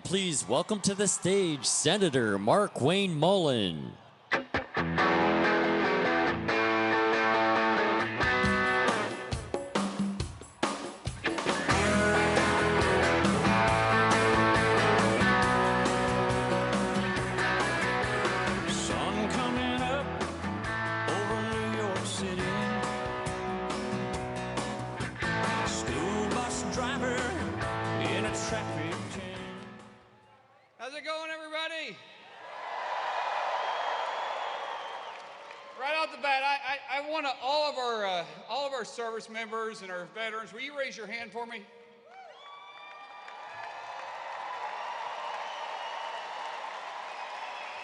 please welcome to the stage Senator Mark Wayne Mullen. How's it going, everybody? Right off the bat, I want all of our service members and our veterans. Will you raise your hand for me?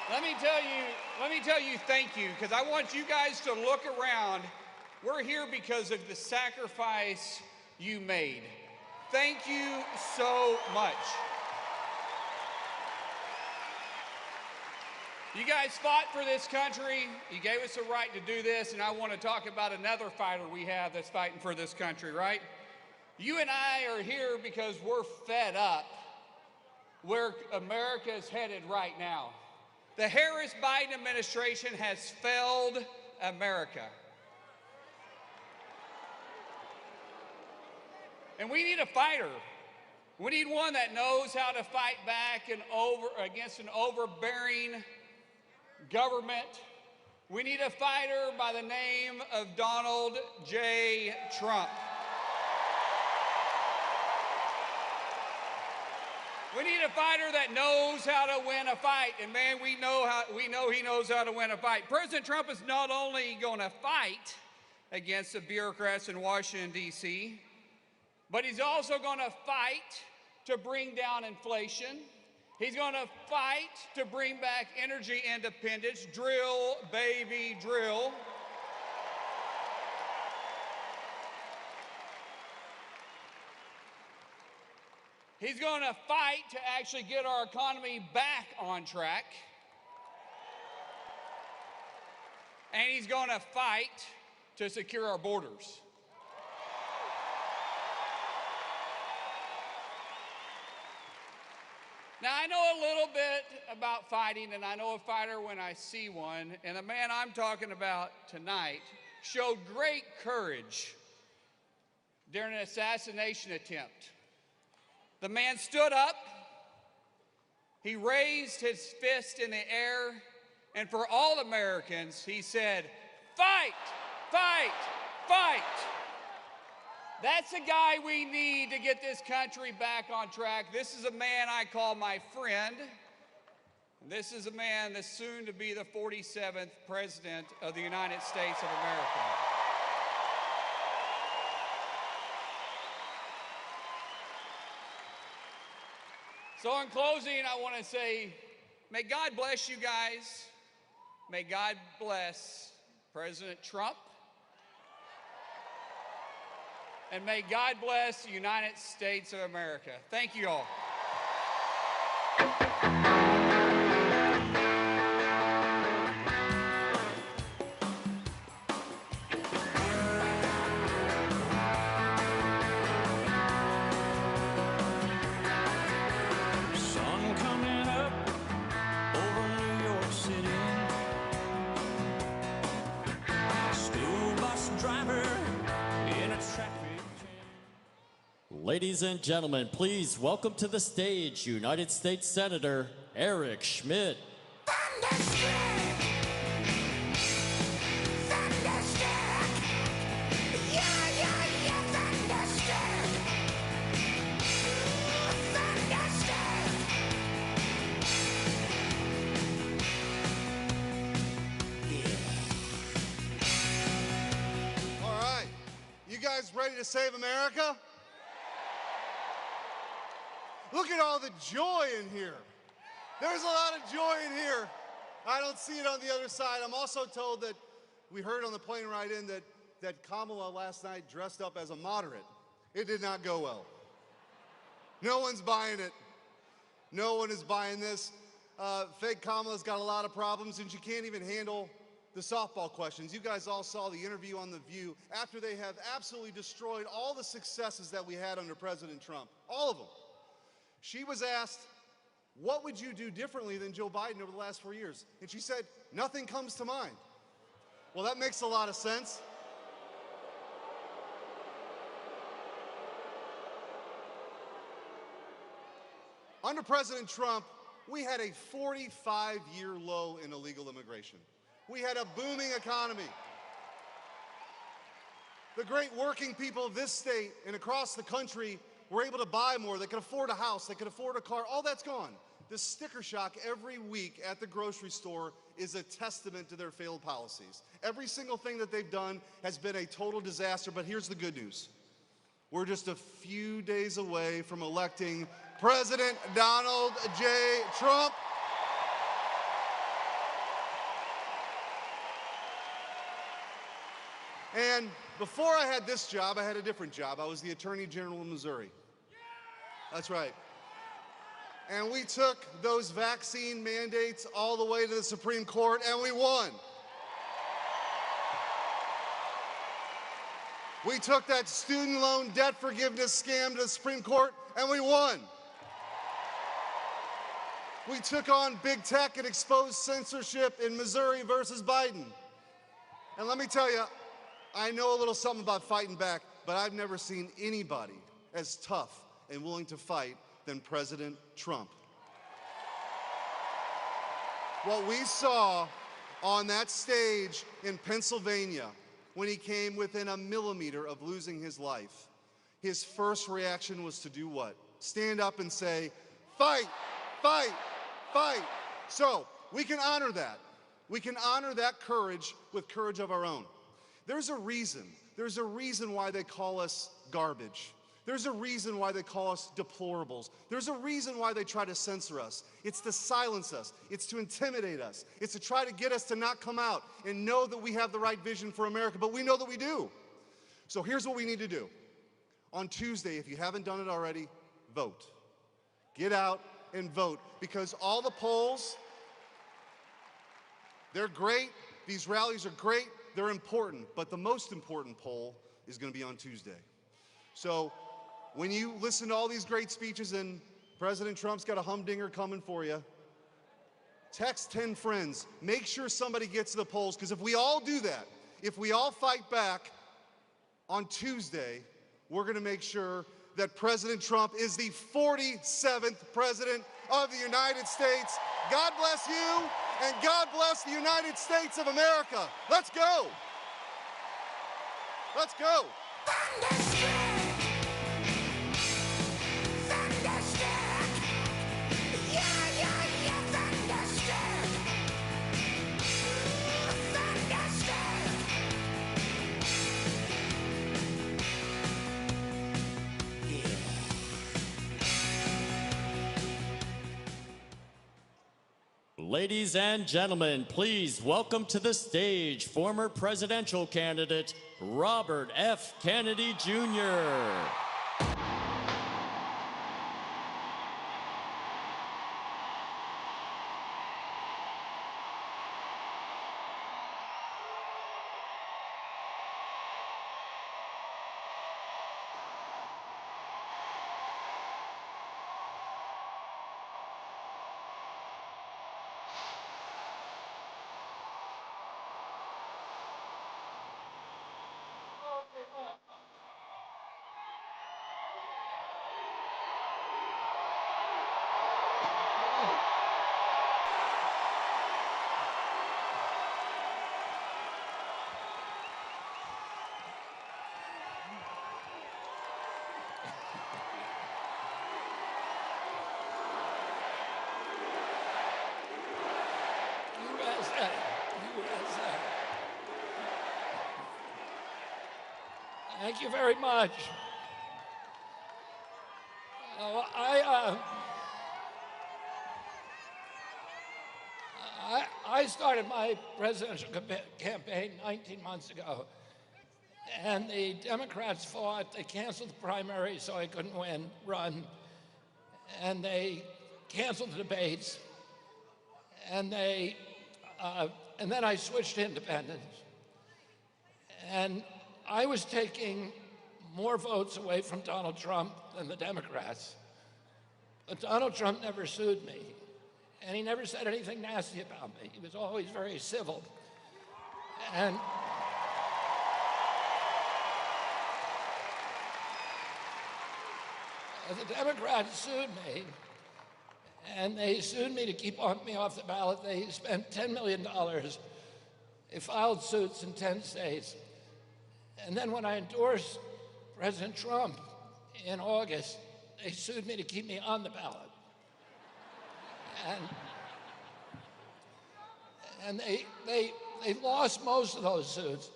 Let me tell you thank you, because I want you guys to look around. We're here because of the sacrifice you made. Thank you so much. You guys fought for this country. You gave us a right to do this, and I want to talk about another fighter we have that's fighting for this country, right? You and I are here because we're fed up where America is headed right now. The Harris-Biden administration has failed America. And we need a fighter. We need one that knows how to fight back against an overbearing government. We need a fighter by the name of Donald J. Trump. We need a fighter that knows how to win a fight, and man, we know he knows how to win a fight. President Trump is not only going to fight against the bureaucrats in Washington, D.C., but he's also going to fight to bring down inflation. He's going to fight to bring back energy independence. Drill, baby, drill. He's going to fight to actually get our economy back on track. And he's going to fight to secure our borders. Now, I know a little bit about fighting, and I know a fighter when I see one, and the man I'm talking about tonight showed great courage during an assassination attempt. The man stood up, he raised his fist in the air, and for all Americans, he said, "Fight, fight, fight." That's the guy we need to get this country back on track. This is a man I call my friend. This is a man that's soon to be the 47th President of the United States of America. So in closing, I want to say, may God bless you guys. May God bless President Trump. And may God bless the United States of America. Thank you all. Sun coming up over New York City. School bus driver in a traffic. Ladies and gentlemen, please welcome to the stage United States Senator Eric Schmitt. Thunderstruck! Thunderstruck! Yeah, yeah, yeah, thunderstruck! Thunderstruck! All right, you guys ready to save America? Look at all the joy in here. There's a lot of joy in here. I don't see it on the other side. I'm also told that we heard on the plane ride in that Kamala last night dressed up as a moderate. It did not go well. No one's buying it. No one is buying this. Fake Kamala's got a lot of problems, and she can't even handle the softball questions. You guys all saw the interview on The View after they have absolutely destroyed all the successes that we had under President Trump. All of them. She was asked what would you do differently than Joe Biden over the last 4 years? And she said, nothing comes to mind. Well, that makes a lot of sense. Under President Trump, we had a 45-year low in illegal immigration. We had a booming economy. The great working people of this state and across the country were able to buy more. They could afford a house, they could afford a car. All that's gone. The sticker shock every week at the grocery store is a testament to their failed policies. Every single thing that they've done has been a total disaster, but here's the good news. We're just a few days away from electing President Donald J. Trump. And before I had this job, I had a different job. I was the Attorney General of Missouri. That's right. And we took those vaccine mandates all the way to the Supreme Court, and we won. We took that student loan debt forgiveness scam to the Supreme Court, and we won. We took on big tech and exposed censorship in Missouri versus Biden. And let me tell you, I know a little something about fighting back, but I've never seen anybody as tough and willing to fight than President Trump. What we saw on that stage in Pennsylvania when he came within a millimeter of losing his life, his first reaction was to do what? Stand up and say, fight, fight, fight. So we can honor that. We can honor that courage with courage of our own. There's a reason why they call us garbage. There's a reason why they call us deplorables. There's a reason why they try to censor us. It's to silence us. It's to intimidate us. It's to try to get us to not come out and know that we have the right vision for America, but we know that we do. So here's what we need to do. On Tuesday, if you haven't done it already, vote. Get out and vote, because all the polls, they're great. These rallies are great. They're important, but the most important poll is going to be on Tuesday. So when you listen to all these great speeches and President Trump's got a humdinger coming for you, text 10 friends. Make sure somebody gets to the polls, because if we all do that, if we all fight back on Tuesday, we're going to make sure that President Trump is the 47th President of the United States. God bless you, and God bless the United States of America. Let's go. Let's go. Thunderstruck! Thunderstruck! Yeah, yeah, yeah, thunderstruck! Thunderstruck! Ladies and gentlemen, please welcome to the stage former presidential candidate Robert F. Kennedy Jr. USA, USA. Thank you very much. I started my presidential campaign 19 months ago, and the Democrats fought. They canceled the primary so I couldn't run, and they canceled the debates, and then I switched to independence. And I was taking more votes away from Donald Trump than the Democrats. But Donald Trump never sued me, and he never said anything nasty about me. He was always very civil. And the Democrats sued me, and they sued me to keep me off the ballot. They spent $10 million. They filed suits in 10 states. And then when I endorsed President Trump in August, they sued me to keep me on the ballot. And they lost most of those suits.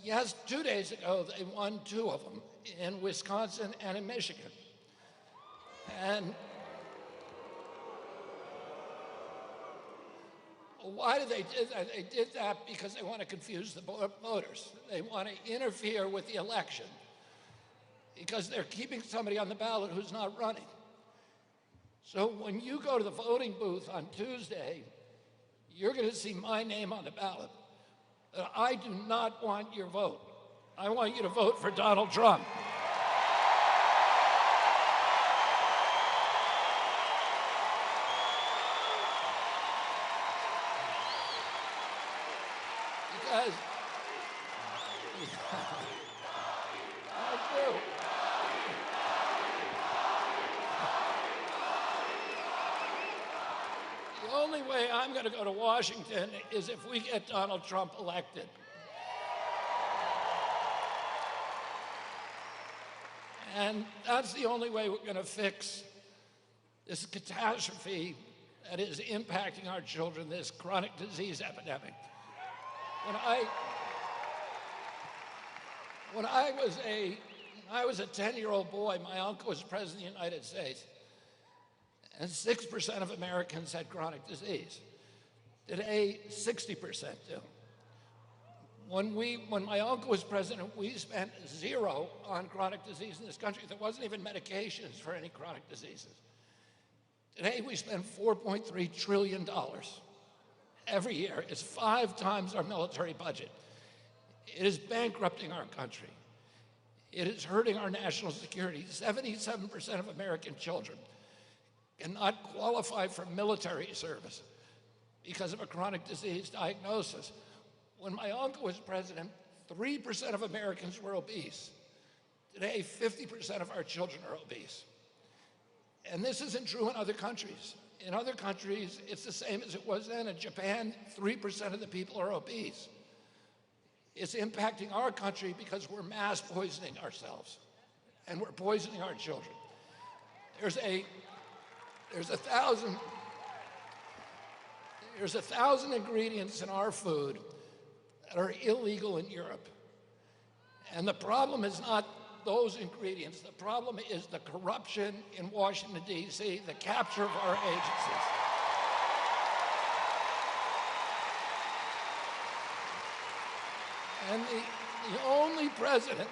Yes, 2 days ago, they won 2 of them in Wisconsin and in Michigan. And why did they do that? They did that because they want to confuse the voters. They want to interfere with the election because they're keeping somebody on the ballot who's not running. So when you go to the voting booth on Tuesday, you're going to see my name on the ballot. But I do not want your vote. I want you to vote for Donald Trump. Because I do. The only way I'm going to go to Washington is if we get Donald Trump elected. And that's the only way we're going to fix this catastrophe that is impacting our children, this chronic disease epidemic. When I was a 10-year-old boy, my uncle was president of the United States, and 6% of Americans had chronic disease. Today, 60% do. When my uncle was president, we spent 0 on chronic disease in this country. There wasn't even medications for any chronic diseases. Today, we spend $4.3 trillion every year. It's 5 times our military budget. It is bankrupting our country. It is hurting our national security. 77% of American children cannot qualify for military service because of a chronic disease diagnosis. When my uncle was president, 3% of Americans were obese. Today, 50% of our children are obese. And this isn't true in other countries. In other countries, it's the same as it was then. In Japan, 3% of the people are obese. It's impacting our country because we're mass poisoning ourselves, and we're poisoning our children. There's 1,000 ingredients in our food that are illegal in Europe. And the problem is not those ingredients. The problem is the corruption in Washington, D.C., the capture of our agencies. And the only president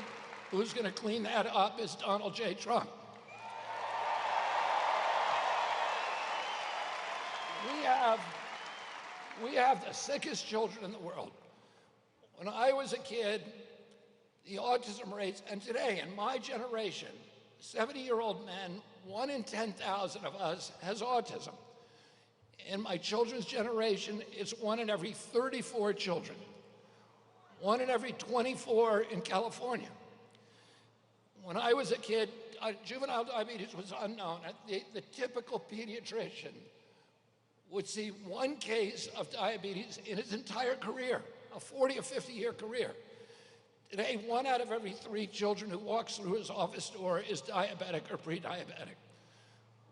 who's going to clean that up is Donald J. Trump. We have the sickest children in the world. When I was a kid, the autism rates, and today in my generation, 70-year-old men, 1 in 10,000 of us has autism. In my children's generation, it's 1 in every 34 children, 1 in every 24 in California. When I was a kid, juvenile diabetes was unknown. The typical pediatrician would see 1 case of diabetes in his entire career, a 40 or 50-year career. Today, 1 out of every 3 children who walks through his office door is diabetic or pre-diabetic.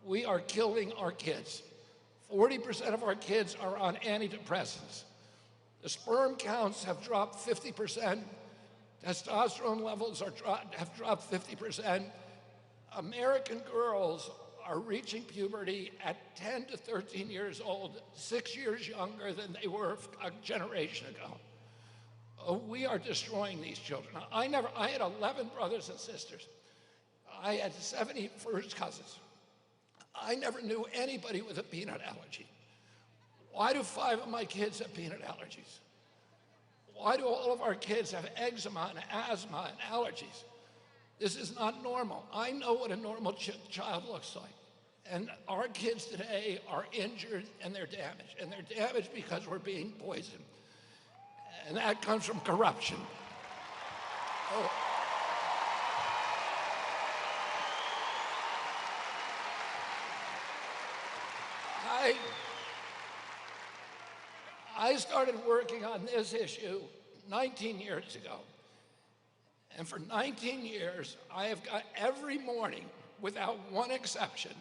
We are killing our kids. 40% of our kids are on antidepressants. The sperm counts have dropped 50%. Testosterone levels have dropped 50%. American girls are reaching puberty at 10 to 13 years old, 6 years younger than they were a generation ago. We are destroying these children. I had 11 brothers and sisters. I had 70 first cousins. I never knew anybody with a peanut allergy. Why do 5 of my kids have peanut allergies? Why do all of our kids have eczema and asthma and allergies? This is not normal. I know what a normal child looks like. And our kids today are injured and they're damaged. And they're damaged because we're being poisoned. And that comes from corruption. Oh. I started working on this issue 19 years ago. And for 19 years, I have got every morning, without one exception,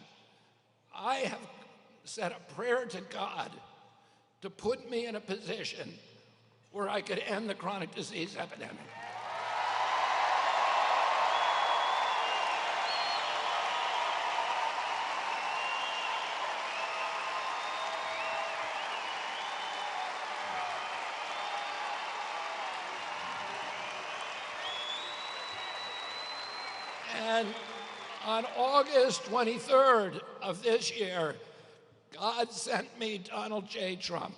I have said a prayer to God to put me in a position where I could end the chronic disease epidemic. And on August 23rd of this year, God sent me Donald J. Trump.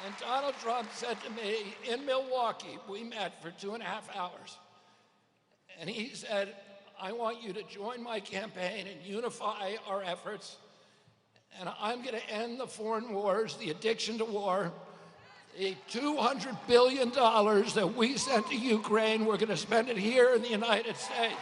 And Donald Trump said to me in Milwaukee, we met for 2.5 hours, and he said, I want you to join my campaign and unify our efforts, and I'm going to end the foreign wars, the addiction to war. The $200 billion that we sent to Ukraine, we're going to spend it here in the United States.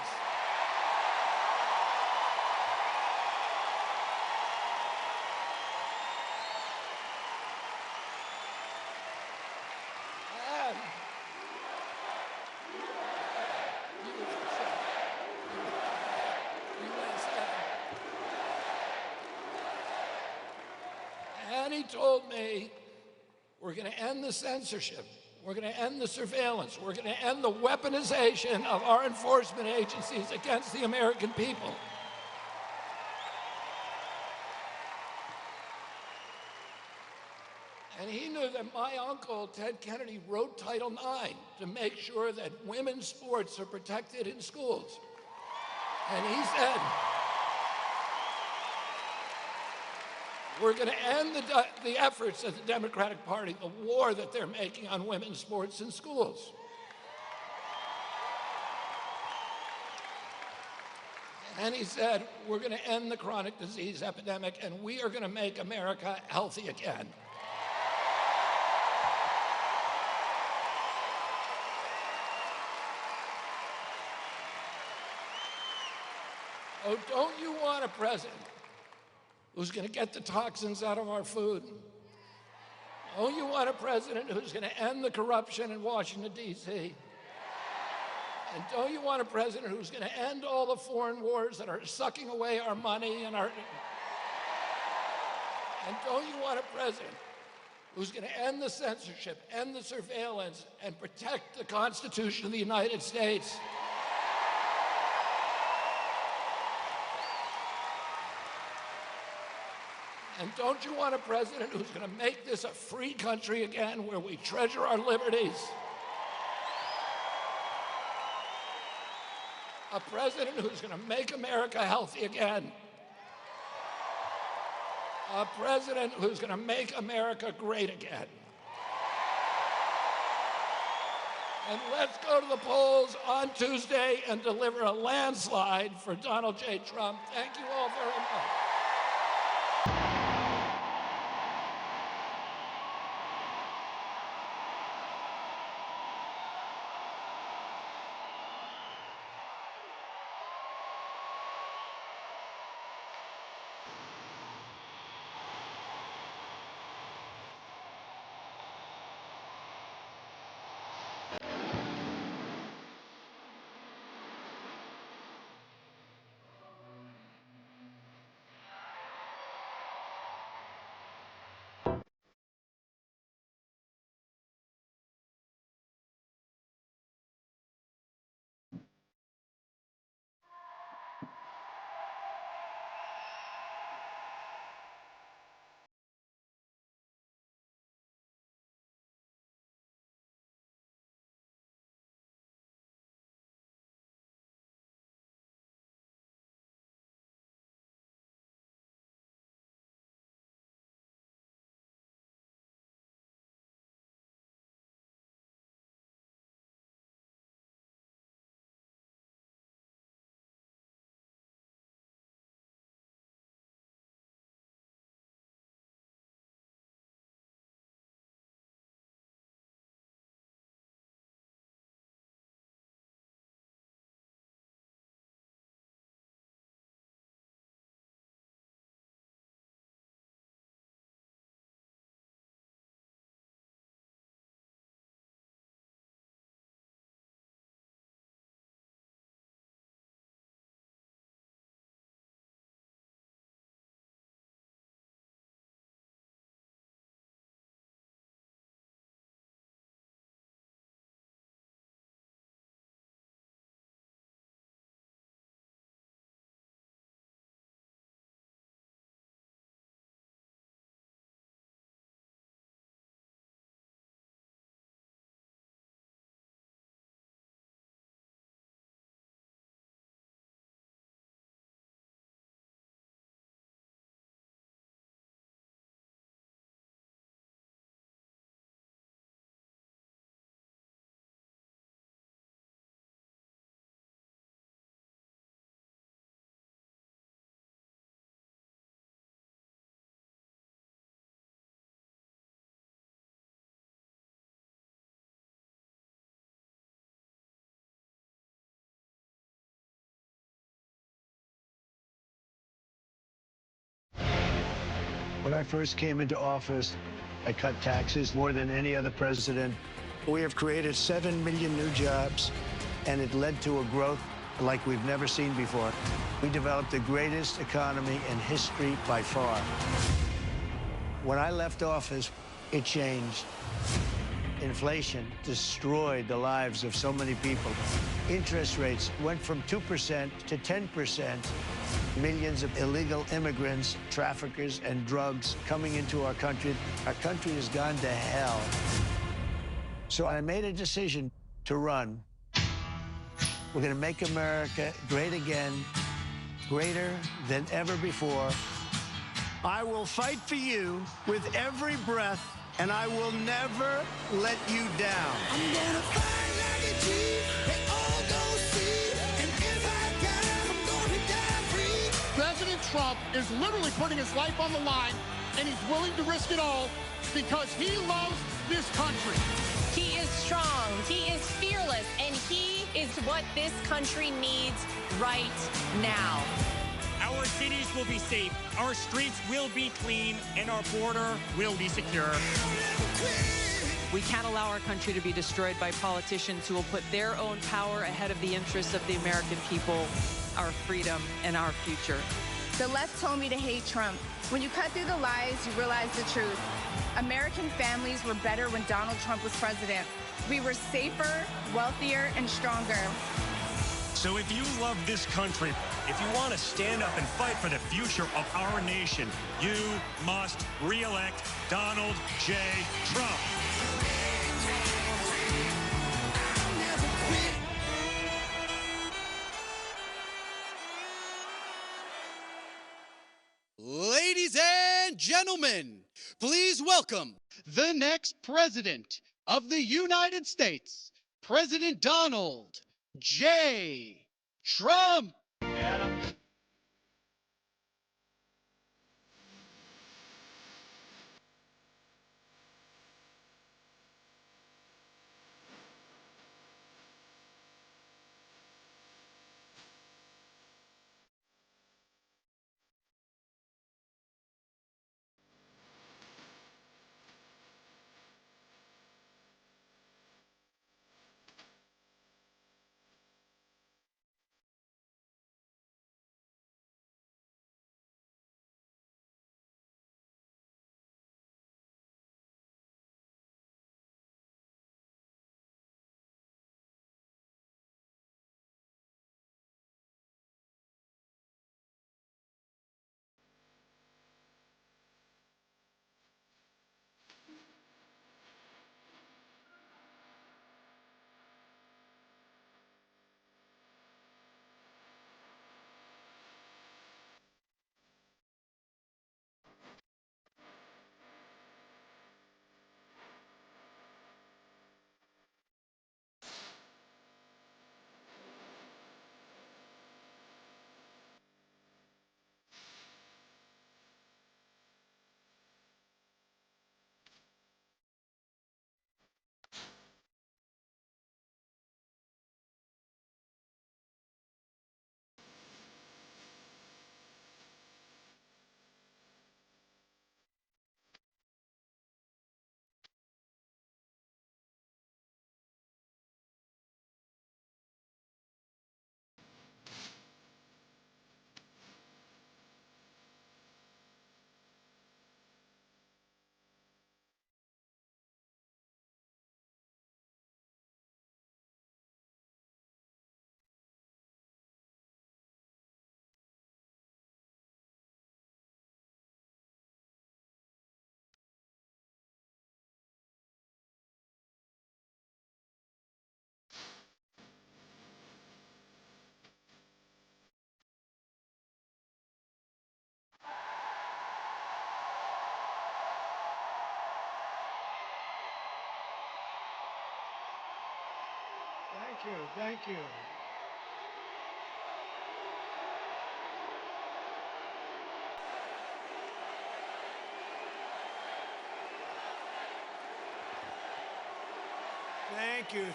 And he told me, we're going to end the censorship. We're going to end the surveillance. We're going to end the weaponization of our enforcement agencies against the American people. And he knew that my uncle, Ted Kennedy, wrote Title IX to make sure that women's sports are protected in schools. And he said, we're going to end the efforts of the Democratic Party, the war that they're making on women's sports in schools. And he said, we're going to end the chronic disease epidemic, and we are going to make America healthy again. Oh, don't you want a president who's going to get the toxins out of our food? Oh, you want a president who's going to end the corruption in Washington, D.C.? And don't you want a president who's going to end all the foreign wars that are sucking away our money and our... And don't you want a president who's going to end the censorship, end the surveillance, and protect the Constitution of the United States? And don't you want a president who's going to make this a free country again, where we treasure our liberties? A president who's going to make America healthy again. A president who's going to make America great again. And let's go to the polls on Tuesday and deliver a landslide for Donald J. Trump. Thank you all very much. When I first came into office, I cut taxes more than any other president. We have created 7 million new jobs, and it led to a growth like we've never seen before. We developed the greatest economy in history by far. When I left office, it changed. Inflation destroyed the lives of so many people. Interest rates went from 2% to 10%. Millions of illegal immigrants, traffickers, and drugs coming into our country. Our country has gone to hell. So I made a decision to run. We're going to make America great again, greater than ever before. I will fight for you with every breath, and I will never let you down. I'm gonna fight like a G, they all gon' see. And if I die, I'm gonna die free. President Trump is literally putting his life on the line, and he's willing to risk it all because he loves this country. He is strong, he is fearless, and he is what this country needs right now. Our cities will be safe, our streets will be clean, and our border will be secure. We can't allow our country to be destroyed by politicians who will put their own power ahead of the interests of the American people, our freedom, and our future. The left told me to hate Trump. When you cut through the lies, you realize the truth. American families were better when Donald Trump was president. We were safer, wealthier, and stronger. So if you love this country, if you want to stand up and fight for the future of our nation, you must re-elect Donald J. Trump. Ladies and gentlemen, please welcome the next president of the United States, President Donald J. Trump. Thank you, thank you.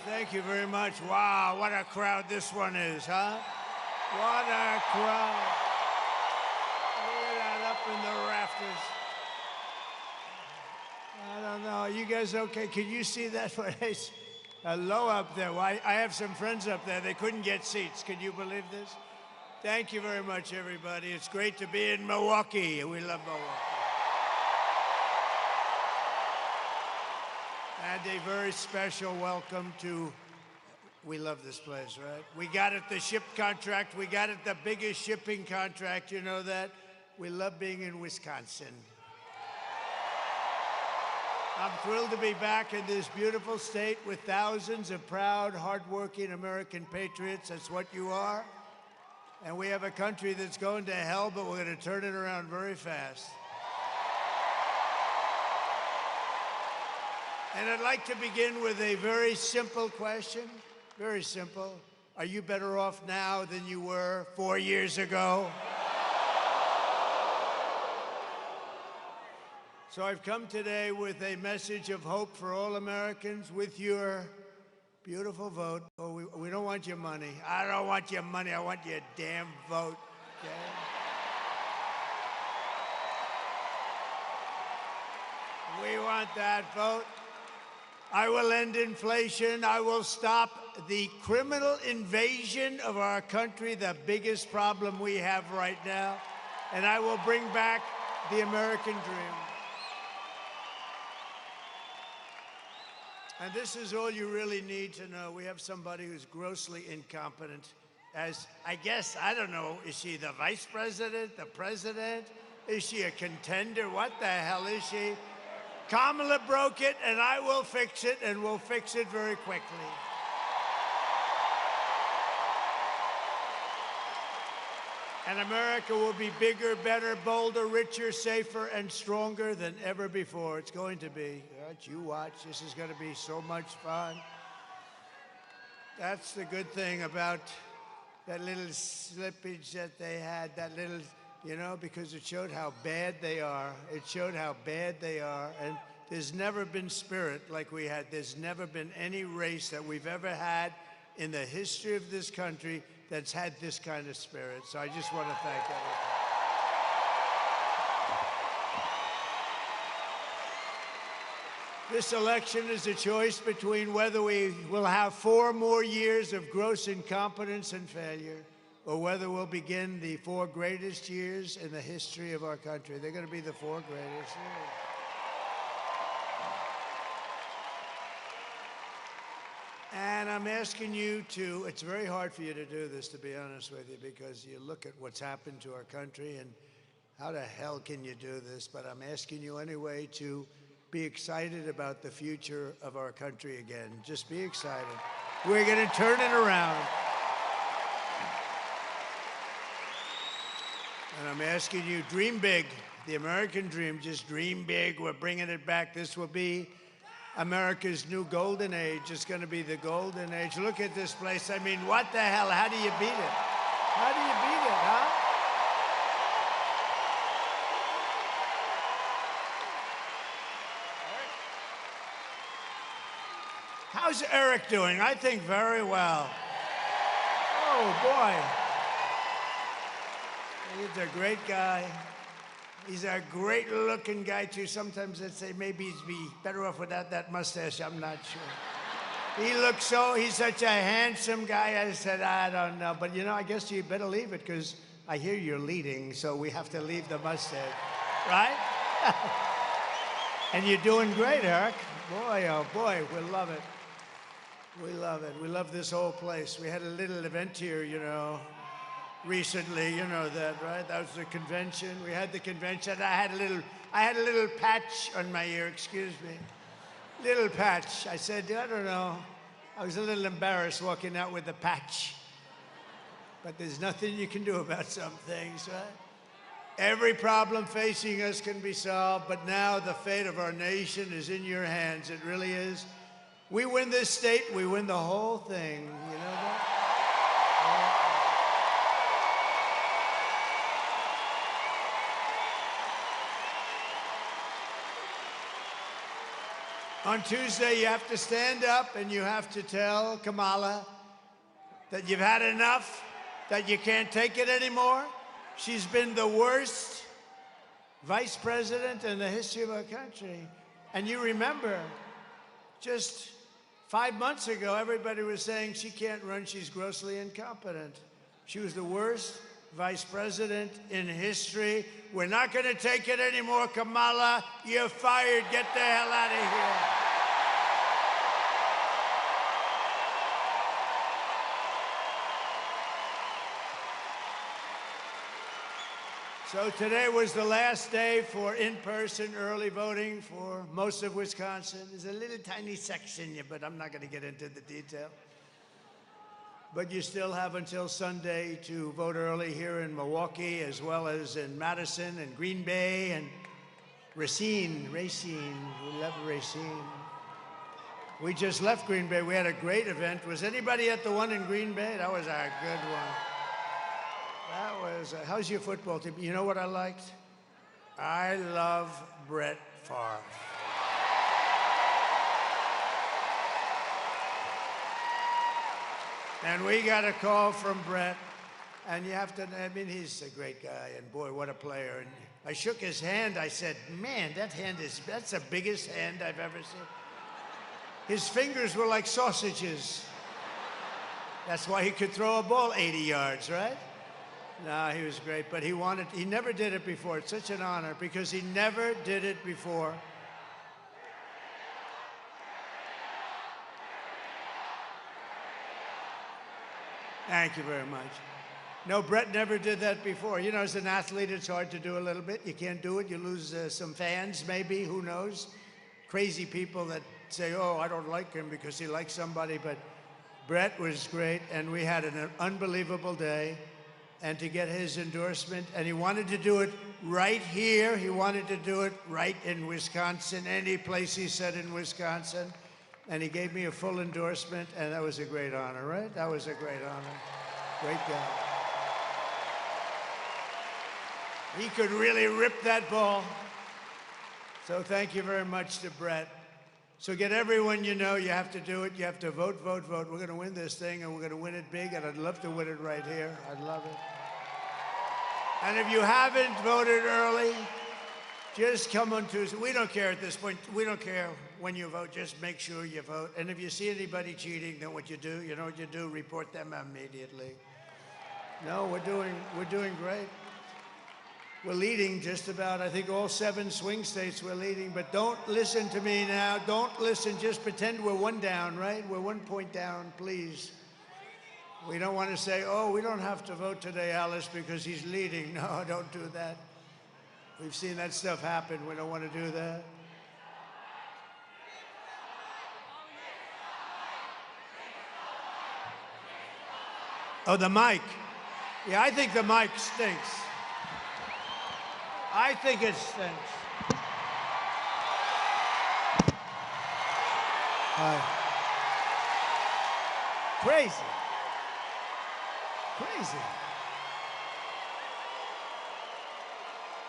Thank you very much. Wow, what a crowd this one is, huh? What a crowd. Look at that up in the rafters. no, you guys okay? Can you see that place? Low up there. Well, I have some friends up there. They couldn't get seats. Can you believe this? Thank you very much, everybody. It's great to be in Milwaukee. We love Milwaukee. And a very special welcome to, we love this place, right? We got it, the ship contract. We got it, the biggest shipping contract. You know that? We love being in Wisconsin. I'm thrilled to be back in this beautiful state with thousands of proud, hardworking American patriots. That's what you are. And we have a country that's going to hell, but we're going to turn it around very fast. And I'd like to begin with a very simple question. Very simple. Are you better off now than you were 4 years ago? So I've come today with a message of hope for all Americans with your beautiful vote. Oh, we don't want your money. I don't want your money. I want your damn vote. Okay? We want that vote. I will end inflation. I will stop the criminal invasion of our country, the biggest problem we have right now. And I will bring back the American dream. And this is all you really need to know. We have somebody who's grossly incompetent as, I guess, I don't know, is she the vice president, the president? Is she a contender? What the hell is she? Kamala broke it, and I will fix it, and we'll fix it very quickly. And America will be bigger, better, bolder, richer, safer, and stronger than ever before. It's going to be. Right, you watch. This is going to be so much fun. That's the good thing about that little slippage that they had, that little, you know, because it showed how bad they are. It showed how bad they are. And there's never been spirit like we had. There's never been any race that we've ever had in the history of this country that's had this kind of spirit. So I just want to thank everybody. This election is a choice between whether we will have 4 more years of gross incompetence and failure, or whether we'll begin the 4 greatest years in the history of our country. They're going to be the 4 greatest years. And I'm asking you to, it's very hard for you to do this, to be honest with you, because you look at what's happened to our country and how the hell can you do this? But I'm asking you anyway to be excited about the future of our country again. Just be excited. We're going to turn it around. And I'm asking you, dream big. The American dream, just dream big. We're bringing it back. This will be America's new golden age. It's going to be the golden age. Look at this place. I mean, what the hell? How do you beat it? How do you beat it, huh? How's Eric doing? I think very well. Oh, boy. He's a great guy. He's a great-looking guy, too. Sometimes I'd say maybe he'd be better off without that mustache. I'm not sure. He looks so, he's such a handsome guy. I said, I don't know. But, you know, I guess you better leave it, because I hear you're leading, so we have to leave the mustache. Right? And you're doing great, Eric. Boy, oh, boy, we love it. We love it. We love this whole place. We had a little event here, you know, recently, you know that, right? That was the convention. We had the convention. I had a little patch on my ear, excuse me. Little patch. I said, I don't know. I was a little embarrassed walking out with the patch. But there's nothing you can do about some things, right? Every problem facing us can be solved, but now the fate of our nation is in your hands. It really is. We win this state, we win the whole thing. You know that? On Tuesday, you have to stand up and you have to tell Kamala that you've had enough, that you can't take it anymore. She's been the worst vice president in the history of our country. And you remember, just 5 months ago, everybody was saying she can't run, she's grossly incompetent. She was the worst vice president in history. We're not going to take it anymore, Kamala. You're fired. Get the hell out of here. So today was the last day for in-person early voting for most of Wisconsin. There's a little tiny section, but I'm not going to get into the detail. But you still have until Sunday to vote early here in Milwaukee, as well as in Madison and Green Bay and Racine. We love Racine. We just left Green Bay. We had a great event. Was anybody at the one in Green Bay? That was a good one. That was, how's your football team? You know what I liked? I love Brett Favre. And we got a call from Brett, and you have to, I mean, he's a great guy, and boy, what a player. And I shook his hand. I said, man, that's the biggest hand I've ever seen. His fingers were like sausages. That's why he could throw a ball 80 yards, right? No, he was great, but he never did it before. It's such an honor because he never did it before. Thank you very much. No, Brett never did that before. You know, as an athlete, it's hard to do a little bit. You can't do it. You lose some fans, maybe. Who knows? Crazy people that say, oh, I don't like him because he likes somebody. But Brett was great, and we had an unbelievable day. And to get his endorsement, and he wanted to do it right here. He wanted to do it right in Wisconsin, any place he said in Wisconsin. And he gave me a full endorsement, and that was a great honor, right? That was a great honor. Great guy. He could really rip that ball. So thank you very much to Brett. So get everyone you know, you have to do it. You have to vote, vote, vote. We're going to win this thing, and we're going to win it big, and I'd love to win it right here. I'd love it. And if you haven't voted early, just come on Tuesday. We don't care at this point. We don't care when you vote. Just make sure you vote. And if you see anybody cheating, then what you do, you know what you do? Report them immediately. No, we're doing great. We're leading just about, I think, all 7 swing states we're leading. But don't listen to me now. Don't listen. Just pretend we're 1 down, right? We're 1 point down, please. We don't want to say, oh, we don't have to vote today, Alice, because he's leading. No, don't do that. We've seen that stuff happen. We don't want to do that. Oh, the mic. Yeah, I think the mic stinks. I think it stinks. Crazy. Crazy.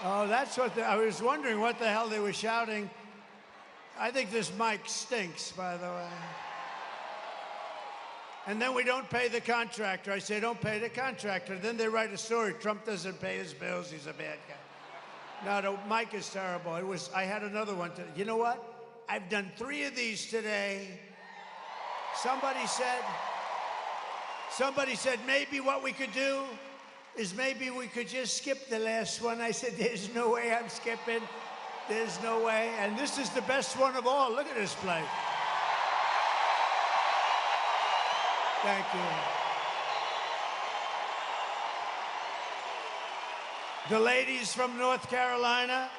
Oh, that's what I was wondering what the hell they were shouting. I think this mic stinks, by the way. And then we don't pay the contractor. I say, don't pay the contractor. Then they write a story. Trump doesn't pay his bills. He's a bad guy. No, the mic is terrible. I had another one today. You know what? I've done 3 of these today. Somebody said maybe what we could do is maybe we could just skip the last one. I said, there's no way I'm skipping. There's no way. And this is the best one of all. Look at this place. Thank you. The ladies from North Carolina,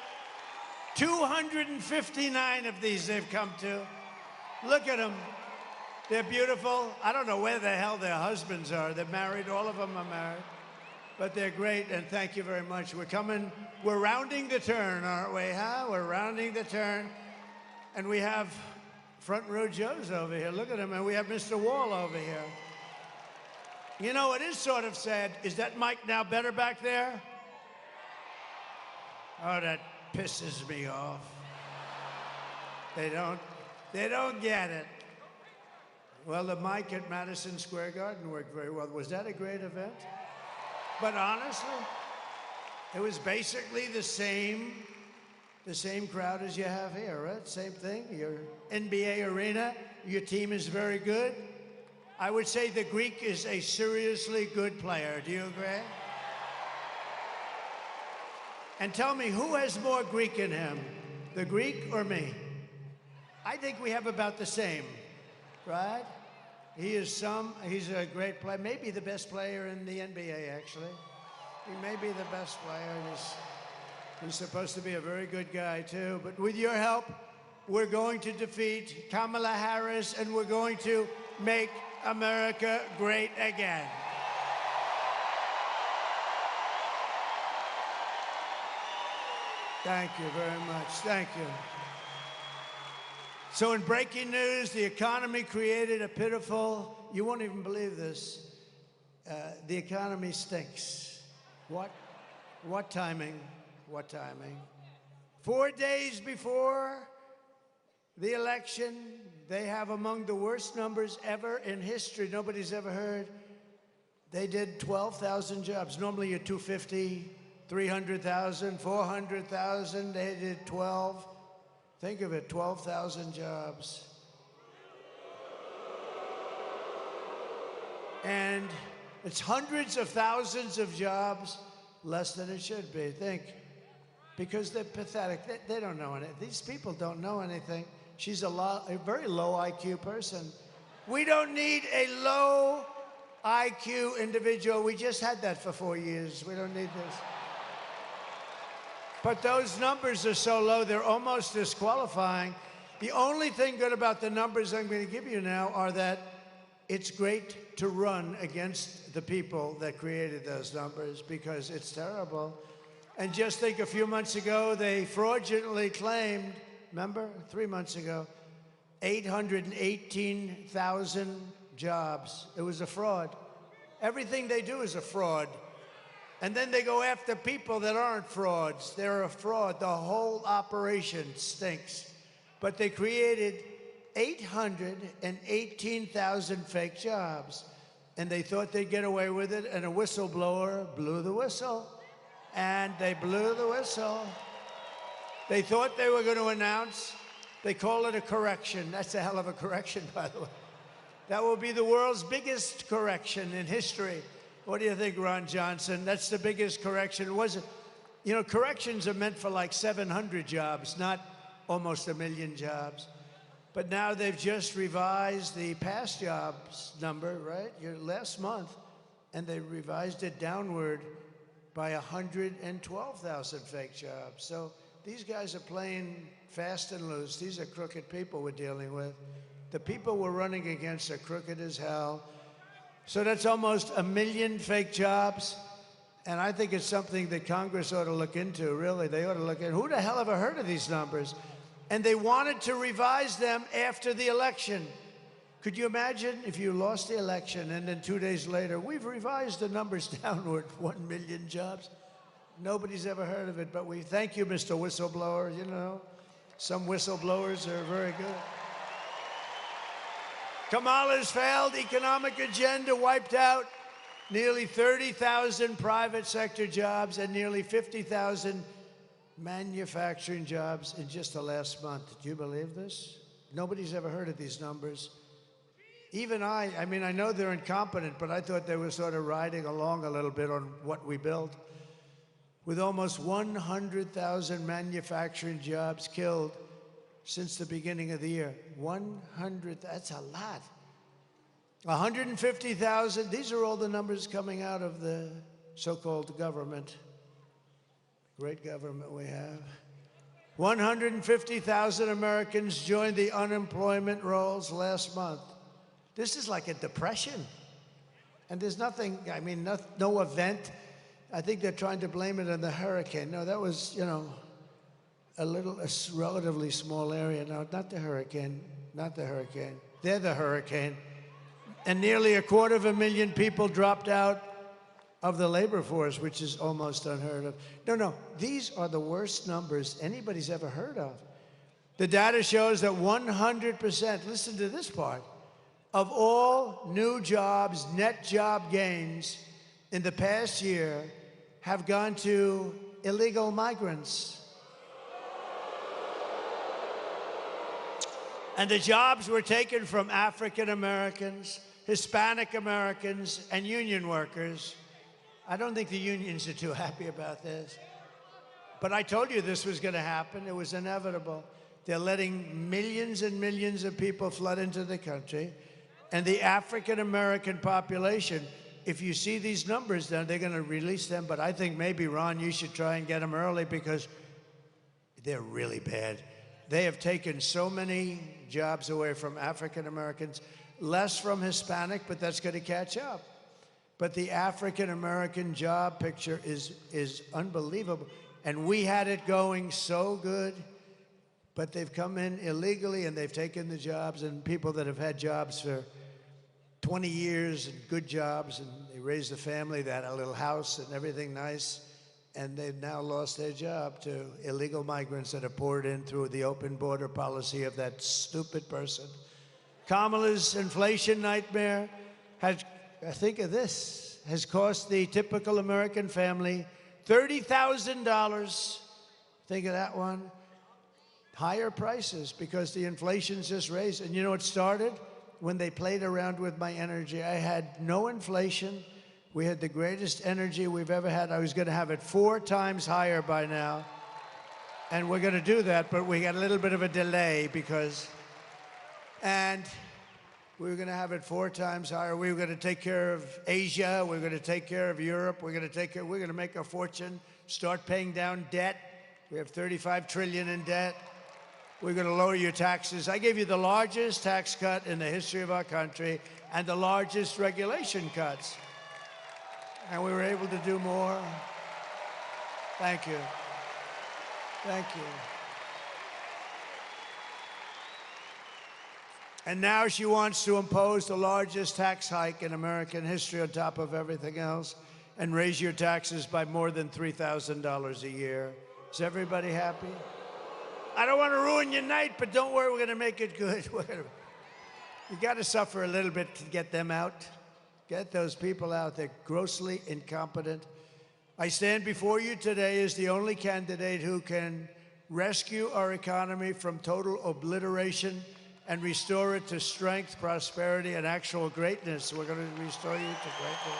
259 of these they've come to. Look at them. They're beautiful. I don't know where the hell their husbands are. They're married. All of them are married. But they're great, and thank you very much. We're rounding the turn, aren't we, huh? We're rounding the turn. And we have front row Joes over here. Look at him. And we have Mr. Wall over here. You know, it is sort of sad. Is that mic now better back there? Oh, that pisses me off. They don't get it. Well, the mic at Madison Square Garden worked very well. Was that a great event? But honestly, it was basically the same The same crowd as you have here, right? Same thing. Your NBA arena, your team is very good. I would say the Greek is a seriously good player. Do you agree? And tell me, who has more Greek in him, the Greek or me? I think we have about the same, right? He's a great player, maybe the best player in the NBA, actually. He may be the best player. He's supposed to be a very good guy, too. But with your help, we're going to defeat Kamala Harris, and we're going to make America great again. Thank you very much. Thank you. So in breaking news, the economy created a pitiful, you won't even believe this, the economy stinks. What timing? What timing? 4 days before the election, they have among the worst numbers ever in history. Nobody's ever heard. They did 12,000 jobs. Normally you're 250, 300,000, 400,000. They did 12. Think of it, 12,000 jobs. And it's hundreds of thousands of jobs less than it should be. Think. Because they're pathetic. They don't know anything. These people don't know anything. She's a very low IQ person. We don't need a low IQ individual. We just had that for 4 years. We don't need this. But those numbers are so low, they're almost disqualifying. The only thing good about the numbers I'm going to give you now are that it's great to run against the people that created those numbers because it's terrible. And just think, a few months ago, they fraudulently claimed, remember, 3 months ago, 818,000 jobs. It was a fraud. Everything they do is a fraud. And then they go after people that aren't frauds. They're a fraud. The whole operation stinks. But they created 818,000 fake jobs. And they thought they'd get away with it, and a whistleblower blew the whistle. And they blew the whistle. They thought they were going to announce. They call it a correction. That's a hell of a correction, by the way. That will be the world's biggest correction in history. What do you think, Ron Johnson? That's the biggest correction. Was it? You know, corrections are meant for like 700 jobs, not almost 1 million jobs. But now they've just revised the past jobs number, right? Last month, and they revised it downward by 112,000 fake jobs. So these guys are playing fast and loose. These are crooked people we're dealing with. The people we're running against are crooked as hell. So that's almost 1 million fake jobs. And I think it's something that Congress ought to look into, really. They ought to look at, who the hell ever heard of these numbers? And they wanted to revise them after the election. Could you imagine if you lost the election and then 2 days later, we've revised the numbers downward, 1 million jobs? Nobody's ever heard of it, but we thank you, Mr. Whistleblower. You know, some whistleblowers are very good. Kamala's failed economic agenda wiped out nearly 30,000 private sector jobs and nearly 50,000 manufacturing jobs in just the last month. Do you believe this? Nobody's ever heard of these numbers. Even I mean, I know they're incompetent, but I thought they were sort of riding along a little bit on what we built. With almost 100,000 manufacturing jobs killed since the beginning of the year. 100, that's a lot. 150,000, these are all the numbers coming out of the so-called government. Great government we have. 150,000 Americans joined the unemployment rolls last month. This is like a depression. And there's nothing, I mean, no event. I think they're trying to blame it on the hurricane. No, that was, you know, a relatively small area. No, not the hurricane, not the hurricane. They're the hurricane. And nearly 250,000 people dropped out of the labor force, which is almost unheard of. No, these are the worst numbers anybody's ever heard of. The data shows that 100%, listen to this part, of all new jobs, net job gains in the past year have gone to illegal migrants. And the jobs were taken from African Americans, Hispanic Americans, and union workers. I don't think the unions are too happy about this. But I told you this was going to happen. It was inevitable. They're letting millions and millions of people flood into the country. And the African American population, if you see these numbers, then they're going to release them. But I think maybe, Ron, you should try and get them early because they're really bad. They have taken so many jobs away from African Americans, less from Hispanic, but that's going to catch up. But the African American job picture is unbelievable. And we had it going so good, but they've come in illegally and they've taken the jobs, and people that have had jobs for 20 years and good jobs, and they raised a family, they had a little house and everything nice, and they've now lost their job to illegal migrants that have poured in through the open border policy of that stupid person. Kamala's inflation nightmare has, think of this, has cost the typical American family $30,000. Think of that one. Higher prices because the inflation's just raised. And you know what started? When they played around with my energy. I had no inflation. We had the greatest energy we've ever had. I was going to have it 4 times higher by now. And we're going to do that, but we got a little bit of a delay because... And we were going to have it 4 times higher. We were going to take care of Asia. We were going to take care of Europe. We're going to make a fortune, start paying down debt. We have $35 trillion in debt. We're going to lower your taxes. I gave you the largest tax cut in the history of our country and the largest regulation cuts. And we were able to do more. Thank you. Thank you. And now she wants to impose the largest tax hike in American history on top of everything else and raise your taxes by more than $3,000 a year. Is everybody happy? I don't want to ruin your night, but don't worry, we're going to make it good. You got to suffer a little bit to get them out. Get those people out. They're grossly incompetent. I stand before you today as the only candidate who can rescue our economy from total obliteration and restore it to strength, prosperity, and actual greatness. We're going to restore you to greatness.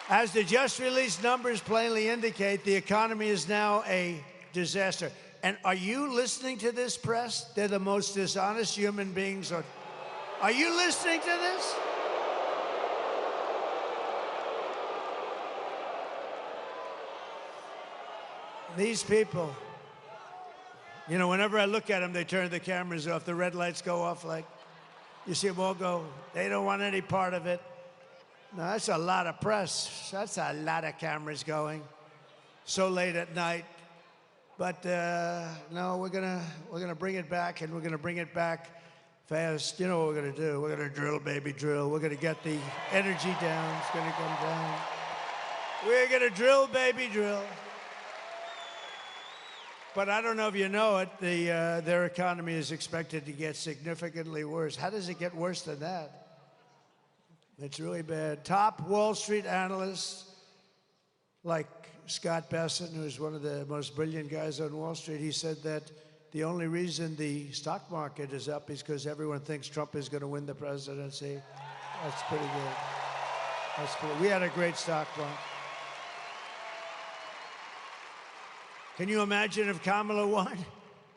As the just released numbers plainly indicate, the economy is now a disaster. And are you listening to this, press? They're the most dishonest human beings. Are you listening to this? These people, you know, whenever I look at them, they turn the cameras off. The red lights go off like, you see them all go, they don't want any part of it. No, that's a lot of press. That's a lot of cameras going so late at night. But no, we're gonna bring it back, and we're gonna bring it back fast. You know what we're gonna do? We're gonna drill, baby, drill. We're gonna get the energy down. It's gonna come down. We're gonna drill, baby, drill. But I don't know if you know it, their economy is expected to get significantly worse. How does it get worse than that? It's really bad. Top Wall Street analysts, like Scott Bessent, who's one of the most brilliant guys on Wall Street, he said that the only reason the stock market is up is because everyone thinks Trump is going to win the presidency. That's pretty good. That's pretty. We had a great stock market. Can you imagine if Kamala won?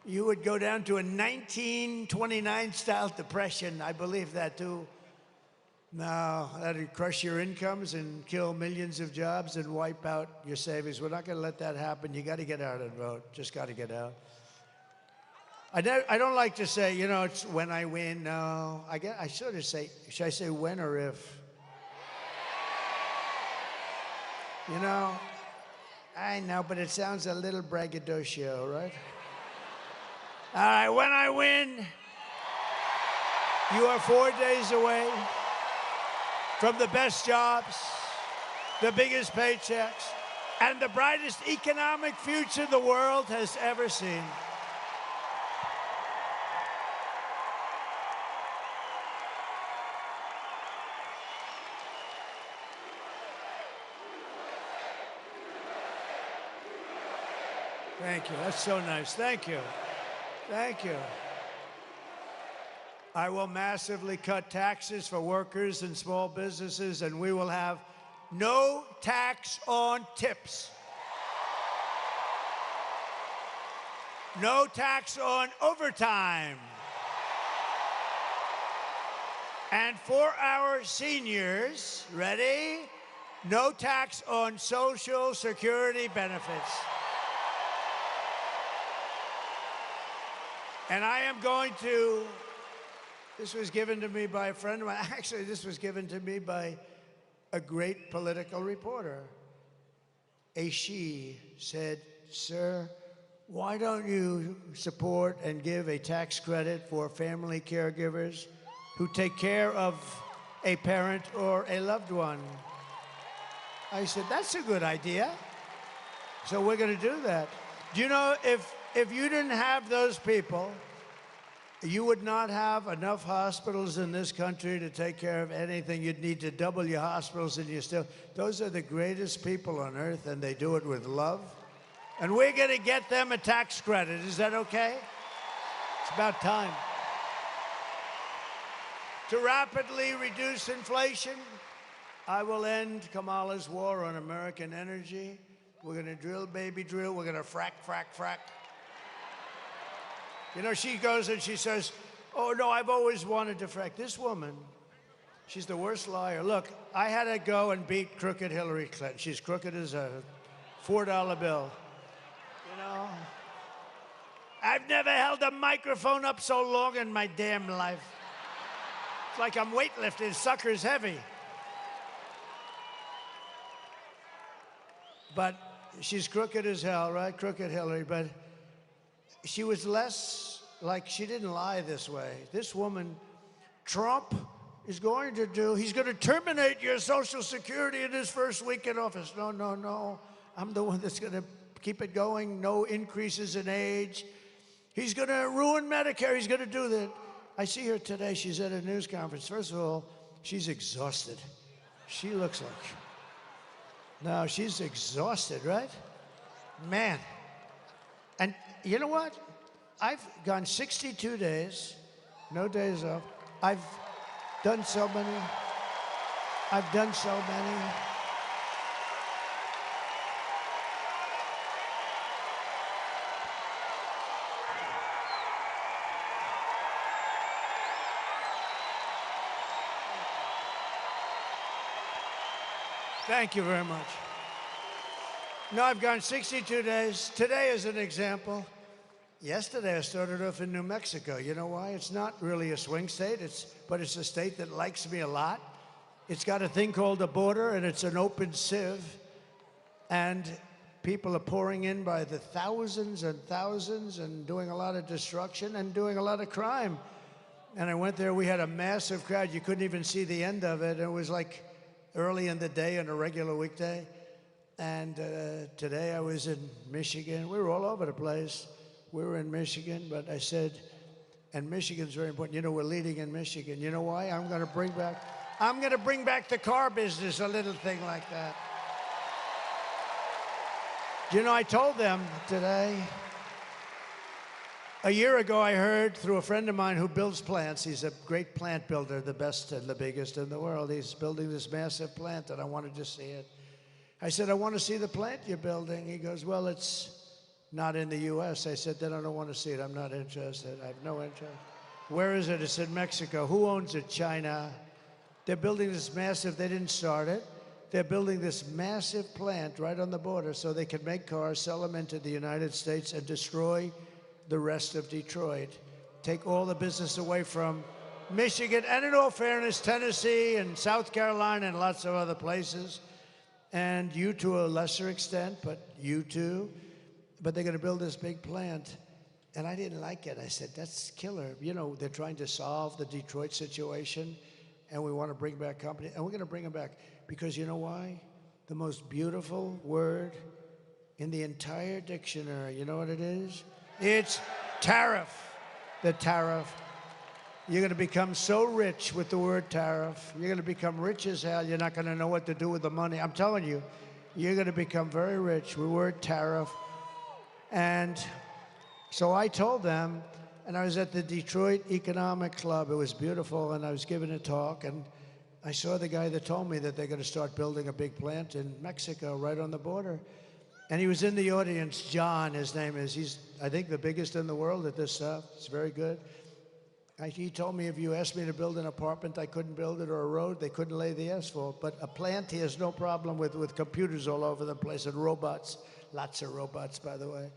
You would go down to a 1929-style depression. I believe that, too. No, that'd crush your incomes and kill millions of jobs and wipe out your savings. We're not going to let that happen. You got to get out and vote. Just got to get out. I don't like to say, you know, it's when I win. No, I should say when or if? You know, I know, but it sounds a little braggadocio, right? All right, when I win, you are 4 days away from the best jobs, the biggest paychecks, and the brightest economic future the world has ever seen. Thank you. That's so nice. Thank you. Thank you. I will massively cut taxes for workers and small businesses, and we will have no tax on tips. No tax on overtime. And for our seniors, ready? No tax on Social Security benefits. And I am going to, this was given to me by a friend of mine. Actually, this was given to me by a great political reporter. She said, "Sir, why don't you support and give a tax credit for family caregivers who take care of a parent or a loved one?" I said, "That's a good idea." So we're going to do that. Do you know, if you didn't have those people, you would not have enough hospitals in this country to take care of anything. You'd need to double your hospitals, and you still, those are the greatest people on earth, and they do it with love. And we're going to get them a tax credit. Is that okay? It's about time. To rapidly reduce inflation, I will end Kamala's war on American energy. We're going to drill, baby, drill. We're going to frack, frack, frack. You know, she goes and she says, "Oh, no, I've always wanted to frack." This woman, she's the worst liar. Look, I had to go and beat crooked Hillary Clinton. She's crooked as a $4 bill. You know, I've never held a microphone up so long in my damn life. It's like I'm weightlifting. Sucker's heavy. But she's crooked as hell, right? Crooked Hillary. But she was less like, she didn't lie this way. This woman, Trump is going to do, he's going to terminate your Social Security in his first week in office. No, no, no. I'm the one that's going to keep it going. No increases in age. He's going to ruin Medicare. He's going to do that. I see her today. She's at a news conference. First of all, she's exhausted. She looks like, no, she's exhausted, right? Man. And you know what? I've gone 62 days, no days off. I've done so many. I've done so many. Thank you very much. No, I've gone 62 days. Today is an example. Yesterday I started off in New Mexico. You know why? It's not really a swing state, but it's a state that likes me a lot. It's got a thing called a border, and it's an open sieve. And people are pouring in by the thousands and thousands and doing a lot of destruction and doing a lot of crime. And I went there, we had a massive crowd. You couldn't even see the end of it. It was like early in the day on a regular weekday. And today I was in Michigan. We were all over the place. We were in Michigan, but I said, and Michigan's very important. You know, we're leading in Michigan. You know why? I'm going to bring back the car business, a little thing like that. You know, I told them today, a year ago I heard through a friend of mine who builds plants. He's a great plant builder, the best and the biggest in the world. He's building this massive plant, and I wanted to see it. I said, "I want to see the plant you're building." He goes, "Well, it's not in the U.S." I said, "Then I don't want to see it. I'm not interested. I have no interest." "Where is it?" It's in Mexico. "Who owns it?" "China." They're building this massive, they didn't start it. They're building this massive plant right on the border so they can make cars, sell them into the United States, and destroy the rest of Detroit. Take all the business away from Michigan, and in all fairness, Tennessee and South Carolina and lots of other places. And you to a lesser extent, but you too. But they're going to build this big plant. And I didn't like it. I said, that's killer. You know, they're trying to solve the Detroit situation, and we want to bring back company. And we're going to bring them back. Because you know why? The most beautiful word in the entire dictionary, you know what it is? It's tariff. The tariff. You're going to become so rich with the word tariff. You're going to become rich as hell. You're not going to know what to do with the money. I'm telling you, you're going to become very rich with the word tariff. And so I told them, and I was at the Detroit Economic Club. It was beautiful, and I was giving a talk, and I saw the guy that told me that they're going to start building a big plant in Mexico right on the border. And he was in the audience, John, his name is. He's, I think, the biggest in the world at this stuff. It's very good. He told me if you asked me to build an apartment, I couldn't build it, or a road, they couldn't lay the asphalt. But a plant, he has no problem with computers all over the place and robots. Lots of robots, by the way.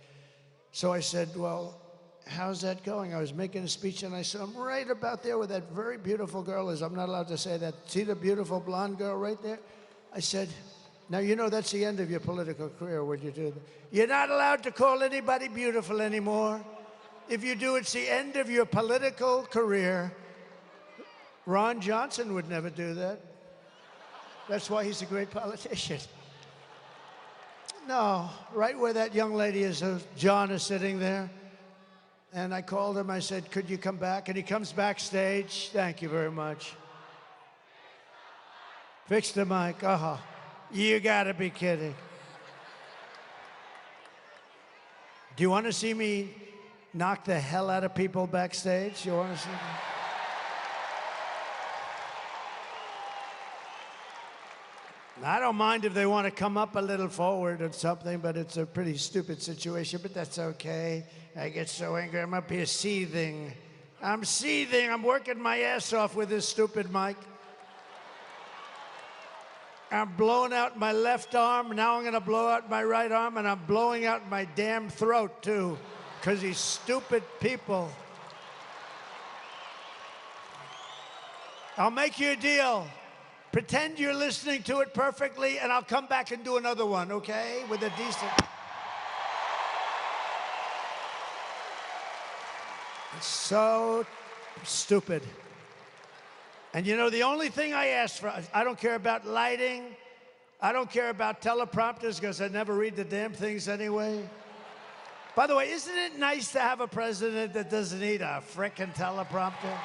So I said, well, how's that going? I was making a speech, and I said, I'm right about there where that very beautiful girl is. I'm not allowed to say that. See the beautiful blonde girl right there? I said, now, you know that's the end of your political career when you do that. You're not allowed to call anybody beautiful anymore. If you do, it's the end of your political career. Ron Johnson would never do that. That's why he's a great politician. No, right where that young lady is, John is sitting there. And I called him, I said, could you come back? And he comes backstage. Thank you very much. Fix the mic. You gotta be kidding. Do you want to see me knock the hell out of people backstage? You want to see me? I don't mind if they want to come up a little forward or something, but it's a pretty stupid situation, but that's okay. I get so angry, I'm up here seething. I'm seething, I'm working my ass off with this stupid mic. I'm blowing out my left arm, now I'm gonna blow out my right arm, and I'm blowing out my damn throat too, because these stupid people. I'll make you a deal. Pretend you're listening to it perfectly, and I'll come back and do another one, okay? With a decent... It's so stupid. And you know, the only thing I ask for, I don't care about lighting, I don't care about teleprompters, because I never read the damn things anyway. By the way, isn't it nice to have a president that doesn't need a frickin' teleprompter?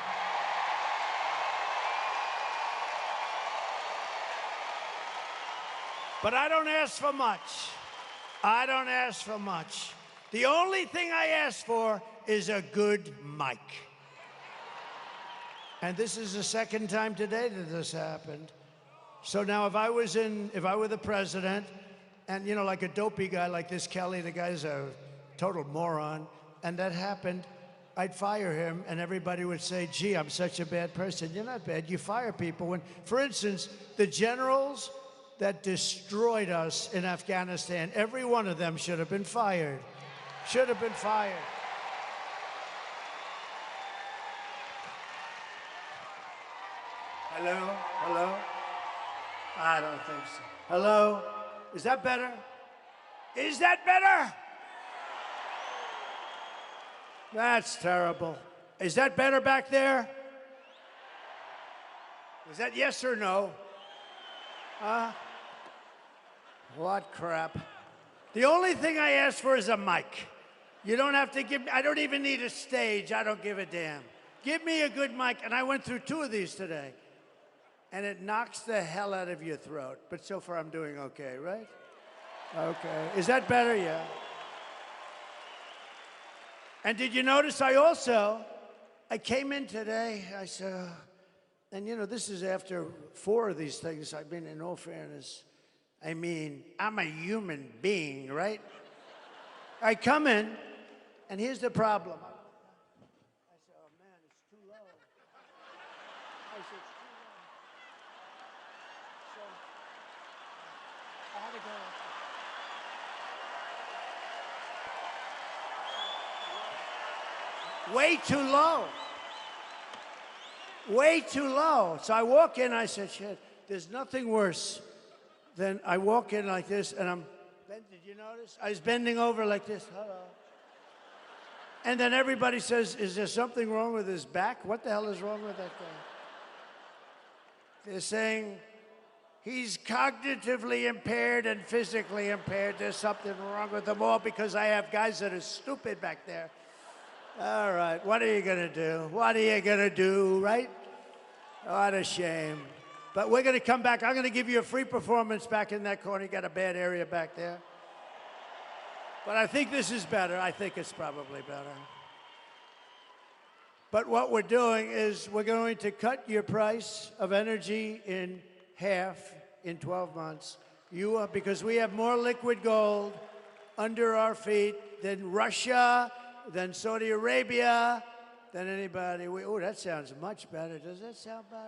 But I don't ask for much. I don't ask for much. The only thing I ask for is a good mic. And this is the second time today that this happened. So now if I were the president, and you know, like a dopey guy like this Kelly, the guy's a total moron, and that happened, I'd fire him, and everybody would say, gee, I'm such a bad person. You're not bad, you fire people. When, for instance, the generals that destroyed us in Afghanistan, every one of them should have been fired. Should have been fired. Hello? Hello? I don't think so. Hello? Is that better? Is that better? That's terrible. Is that better back there? Is that yes or no? What crap. The only thing I ask for is a mic. You don't have to give me, I don't even need a stage. I don't give a damn. Give me a good mic. And I went through 2 of these today. And it knocks the hell out of your throat. But so far I'm doing okay, right? Okay. Is that better? Yeah. And did you notice I came in today, I said, and you know, this is after 4 of these things. I mean, in all fairness, I mean, I'm a human being, right? I come in, and here's the problem. I said, oh man, it's too low. I said, it's too low. So, I had to go. Way too low. Way too low. So I walk in, I said, shit, there's nothing worse than I walk in like this, and did you notice? I was bending over like this, hello. And then everybody says, is there something wrong with his back? What the hell is wrong with that guy? They're saying, he's cognitively impaired and physically impaired. There's something wrong with them all because I have guys that are stupid back there. All right, what are you gonna do? What are you gonna do, right? What a shame. But we're gonna come back. I'm gonna give you a free performance back in that corner. You got a bad area back there. But I think this is better. I think it's probably better. But what we're doing is we're going to cut your price of energy in half in 12 months. Because we have more liquid gold under our feet than Russia, than Saudi Arabia, than anybody. Oh, that sounds much better. Does that sound better?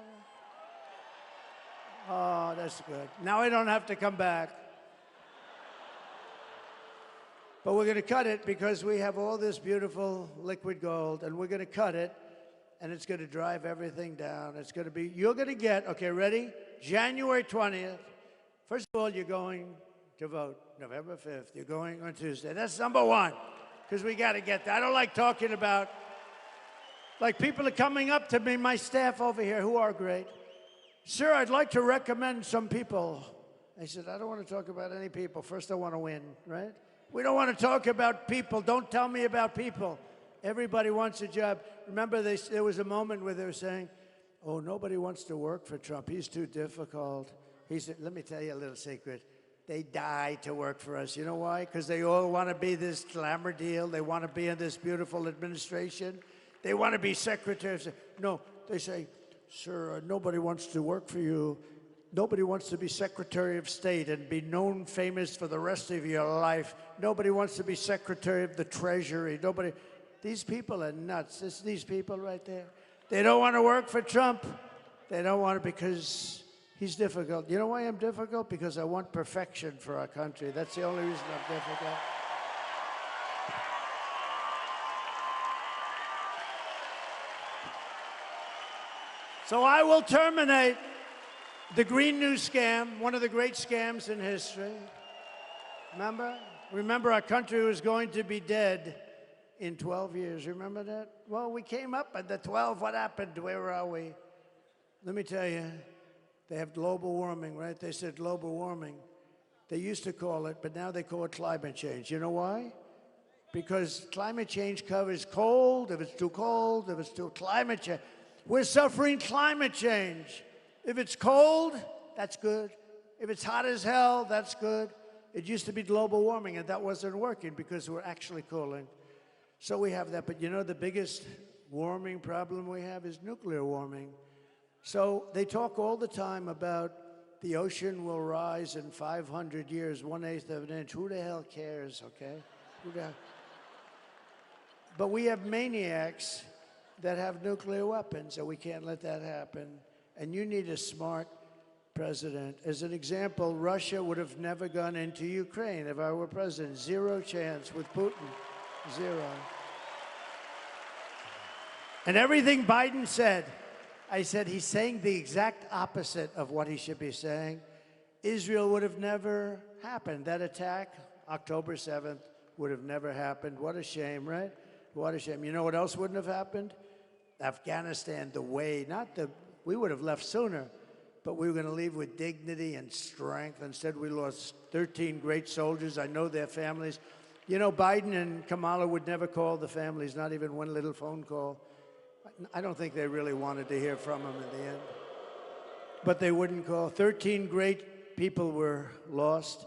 Oh, that's good. Now I don't have to come back. But we're going to cut it because we have all this beautiful liquid gold, and we're going to cut it, and it's going to drive everything down. It's going to be, you're going to get, okay, ready? January 20th. First of all, you're going to vote. November 5th, you're going on Tuesday. That's number one, because we got to get that. I don't like talking about, like people are coming up to me, my staff over here, who are great. Sir, I'd like to recommend some people. I said, I don't want to talk about any people. First, I want to win, right? We don't want to talk about people. Don't tell me about people. Everybody wants a job. Remember, there was a moment where they were saying, oh, nobody wants to work for Trump. He's too difficult. He said, let me tell you a little secret. They die to work for us. You know why? Because they all want to be this glamour deal. They want to be in this beautiful administration. They want to be secretaries. No, they say, sir, nobody wants to work for you. Nobody wants to be Secretary of State and be known famous for the rest of your life. Nobody wants to be Secretary of the Treasury. Nobody. These people are nuts. It's these people right there. They don't want to work for Trump. They don't want to because he's difficult. You know why I'm difficult? Because I want perfection for our country. That's the only reason I'm difficult. So I will terminate the Green New Scam, one of the great scams in history. Remember our country was going to be dead in 12 years. Remember that? Well, we came up at the 12. What happened? Where are we? Let me tell you, they have global warming, right? They said global warming. They used to call it, but now they call it climate change. You know why? Because climate change covers cold, if it's too cold, if it's too climate change. We're suffering climate change. If it's cold, that's good. If it's hot as hell, that's good. It used to be global warming, and that wasn't working because we're actually cooling. So we have that. But you know, the biggest warming problem we have is nuclear warming. So they talk all the time about the ocean will rise in 500 years, 1/8 of an inch. Who the hell cares, okay? But we have maniacs that have nuclear weapons, and we can't let that happen. And you need a smart president. As an example, Russia would have never gone into Ukraine if I were president. Zero chance with Putin. Zero. And everything Biden said, I said he's saying the exact opposite of what he should be saying. Israel would have never happened. That attack, October 7th, would have never happened. What a shame, right? What a shame. You know what else wouldn't have happened? Afghanistan, we would have left sooner, but we were going to leave with dignity and strength. Instead, we lost 13 great soldiers. I know their families. You know, Biden and Kamala would never call the families, not even one little phone call. I don't think they really wanted to hear from them in the end. But they wouldn't call. 13 great people were lost.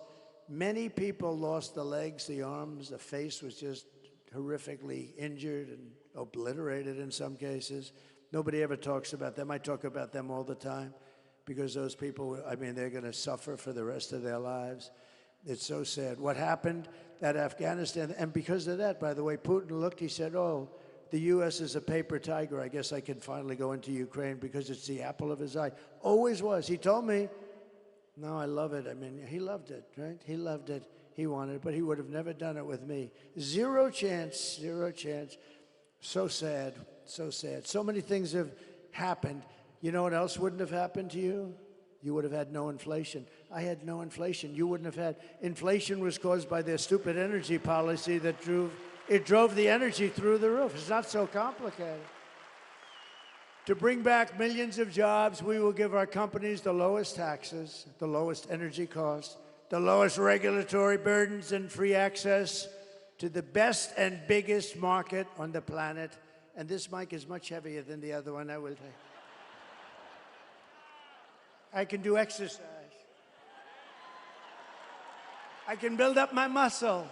Many people lost the legs, the arms, the face was just horrifically injured and obliterated in some cases. Nobody ever talks about them. I talk about them all the time because those people, they're going to suffer for the rest of their lives. It's so sad. What happened at Afghanistan, and because of that, by the way, Putin looked, he said, oh, the U.S. is a paper tiger. I guess I can finally go into Ukraine because it's the apple of his eye. Always was. He told me, no, I love it. He loved it, right? He loved it. He wanted it, but he would have never done it with me. Zero chance, zero chance. So sad, so sad. So many things have happened. You know what else wouldn't have happened to you? You would have had no inflation. I had no inflation. You wouldn't have had. Inflation was caused by their stupid energy policy that drove the energy through the roof. It's not so complicated. To bring back millions of jobs, we will give our companies the lowest taxes, the lowest energy costs, the lowest regulatory burdens, and free access to the best and biggest market on the planet. And this mic is much heavier than the other one, I will tell you. I can do exercise. I can build up my muscle.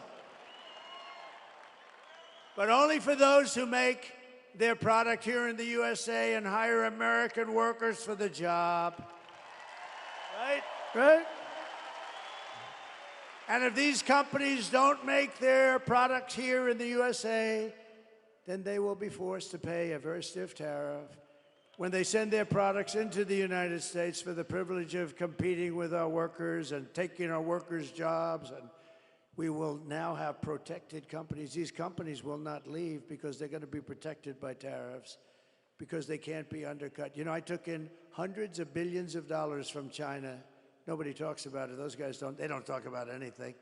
but only for those who make their product here in the USA and hire American workers for the job. Right? Right? And if these companies don't make their products here in the USA, then they will be forced to pay a very stiff tariff when they send their products into the United States for the privilege of competing with our workers and taking our workers' jobs. And we will now have protected companies. These companies will not leave because they're going to be protected by tariffs because they can't be undercut. You know, I took in hundreds of billions of dollars from China. Nobody talks about it. Those guys don't talk about anything.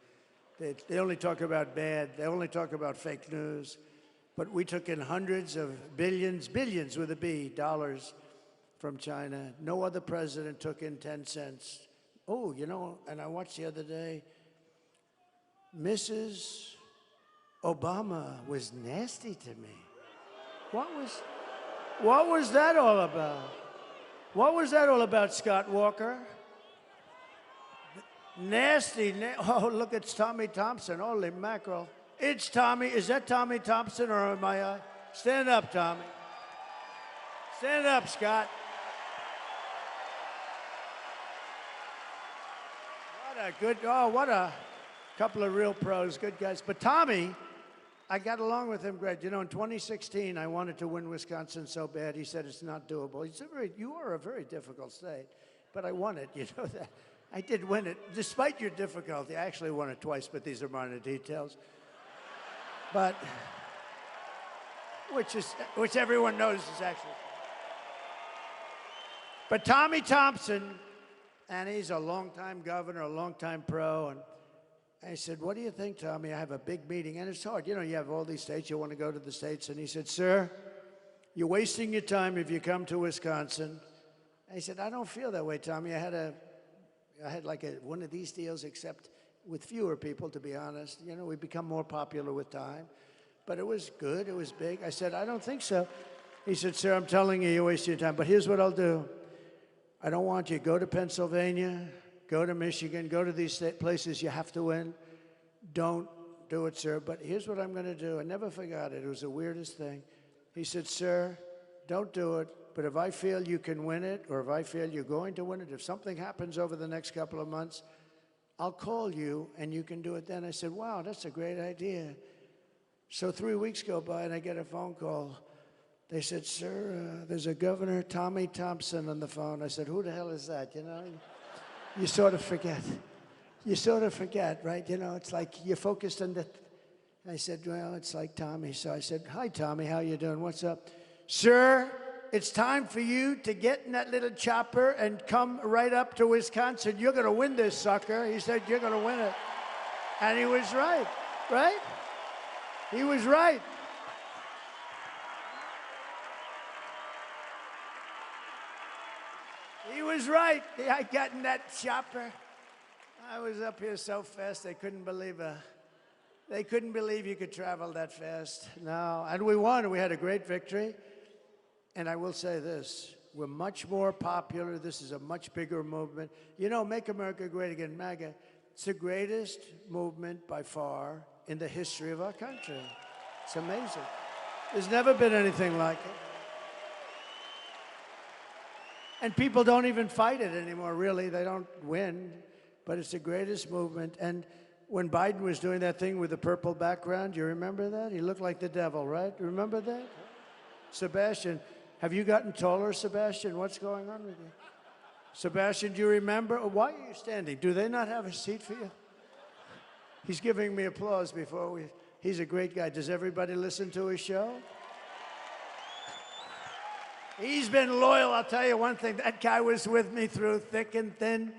They only talk about bad. They only talk about fake news. But we took in hundreds of billions with a B, dollars from China. No other president took in 10 cents. Oh, you know, and I watched the other day, Mrs. Obama was nasty to me. What was that all about? What was that all about, Scott Walker? Nasty. Oh, look, it's Tommy Thompson. Holy mackerel. It's Tommy. Is that Tommy Thompson or am I? Stand up, Tommy. Stand up, Scott. What a couple of real pros, good guys. But Tommy, I got along with him great. You know, in 2016, I wanted to win Wisconsin so bad. He said it's not doable. He said, you are a very difficult state, but I won it. You know that. I did win it, despite your difficulty. I actually won it twice, but these are minor details. But, which everyone knows is actually. But Tommy Thompson, and he's a longtime governor, a longtime pro, and I said, what do you think, Tommy? I have a big meeting, and it's hard. You know, you have all these states, you want to go to the states, and he said, sir, you're wasting your time if you come to Wisconsin. I said, I don't feel that way, Tommy. I had like one of these deals, except with fewer people, to be honest. You know, we become more popular with time. But it was good, it was big. I said, I don't think so. He said, sir, I'm telling you, you're wasting your time. But here's what I'll do. I don't want you to go to Pennsylvania, go to Michigan, go to these places you have to win. Don't do it, sir. But here's what I'm going to do. I never forgot it. It was the weirdest thing. He said, sir, don't do it. But if I feel you can win it, or if I feel you're going to win it, if something happens over the next couple of months, I'll call you and you can do it then. I said, wow, that's a great idea. So 3 weeks go by and I get a phone call. They said, sir, there's a Governor Tommy Thompson on the phone. I said, who the hell is that? You know, you sort of forget. You sort of forget, right? You know, it's like you're focused on the. I said, well, it's like Tommy. So I said, hi, Tommy, how you doing? What's up? Sir, it's time for you to get in that little chopper and come right up to Wisconsin. You're going to win this sucker. He said, you're going to win it. And he was right, right? He was right. He was right. I got in that chopper. I was up here so fast they couldn't believe you could travel that fast. No, and we won. We had a great victory. And I will say this, we're much more popular. This is a much bigger movement. You know, Make America Great Again, MAGA, it's the greatest movement by far in the history of our country. It's amazing. There's never been anything like it. And people don't even fight it anymore, really. They don't win, but it's the greatest movement. And when Biden was doing that thing with the purple background, you remember that? He looked like the devil, right? Remember that? Sebastian, have you gotten taller, Sebastian? What's going on with you? Sebastian, do you remember? Why are you standing? Do they not have a seat for you? He's giving me applause before we... He's a great guy. Does everybody listen to his show? He's been loyal. I'll tell you one thing. That guy was with me through thick and thin.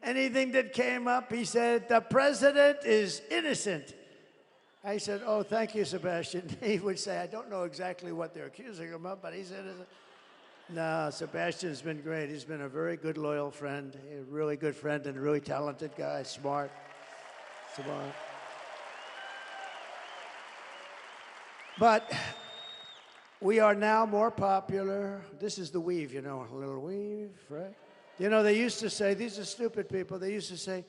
Anything that came up, he said, the president is innocent. I said, oh, thank you, Sebastian. He would say, I don't know exactly what they're accusing him of, but he's innocent. No, Sebastian's been great. He's been a very good, loyal friend, a really good friend and a really talented guy, smart. But we are now more popular. This is the weave, you know, a little weave, right? You know, they used to say, these are stupid people, they used to say,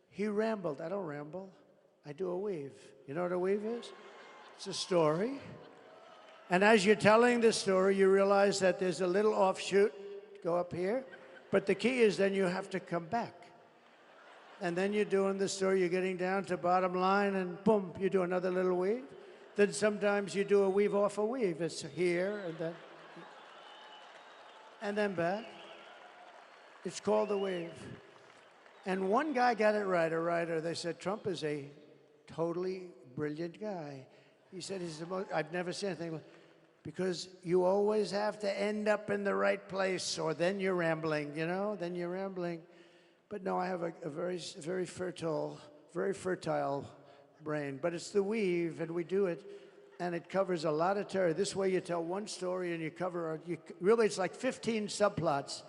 he rambled. I don't ramble. I do a weave. You know what a weave is? It's a story. And as you're telling the story, you realize that there's a little offshoot, go up here. But the key is then you have to come back. And then you're doing the story, you're getting down to bottom line, and boom, you do another little weave. Then sometimes you do a weave off a weave. It's here, and then back. It's called a weave. And one guy got it right, a writer. They said, Trump is a totally brilliant guy. He said, he's the most, I've never seen anything, because you always have to end up in the right place, or then you're rambling, you know, then you're rambling. But no, I have a very fertile brain. But it's the weave, and we do it, and it covers a lot of territory. This way you tell one story, and you cover, really it's like 15 subplots,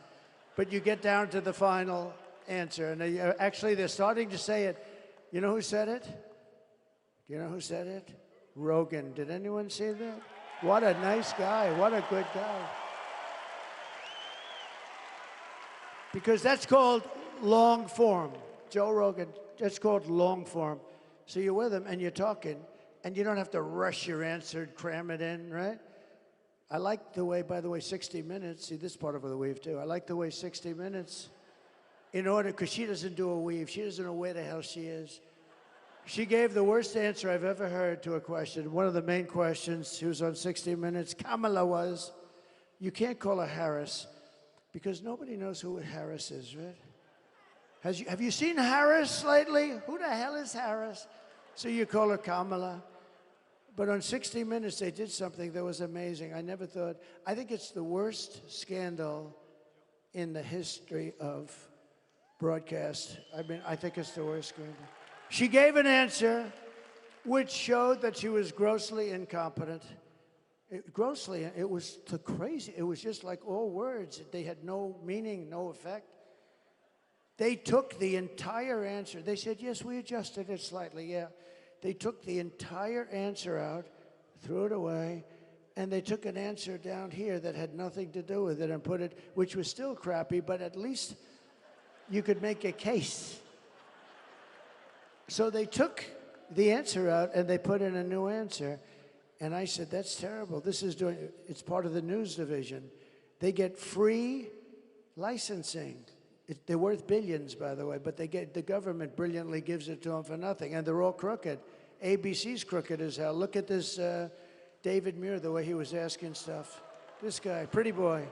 but you get down to the final answer. And actually, they're starting to say it. You know who said it? Do you know who said it? Rogan. Did anyone see that? What a nice guy. What a good guy. Because that's called long form. Joe Rogan, that's called long form. So you're with him and you're talking, and you don't have to rush your answer and cram it in, right? I like the way, by the way, 60 Minutes, see this part of the weave too. I like the way 60 Minutes, in order, because she doesn't do a weave. She doesn't know where the hell she is. She gave the worst answer I've ever heard to a question. One of the main questions, she was on 60 Minutes, Kamala was, you can't call her Harris, because nobody knows who Harris is, right? Have you seen Harris lately? Who the hell is Harris? So you call her Kamala. But on 60 Minutes, they did something that was amazing. I never thought, I think it's the worst scandal in the history of broadcast. I mean, I think it's the worst scandal. She gave an answer which showed that she was grossly incompetent. It was crazy. It was just like all words. They had no meaning, no effect. They took the entire answer. They said, yes, we adjusted it slightly, yeah. They took the entire answer out, threw it away, and they took an answer down here that had nothing to do with it and put it, which was still crappy, but at least you could make a case. So they took the answer out and they put in a new answer. And I said, that's terrible. It's part of the news division. They get free licensing. They're worth billions, by the way, but the government brilliantly gives it to them for nothing, and they're all crooked. ABC's crooked as hell. Look at this David Muir, the way he was asking stuff. This guy, pretty boy.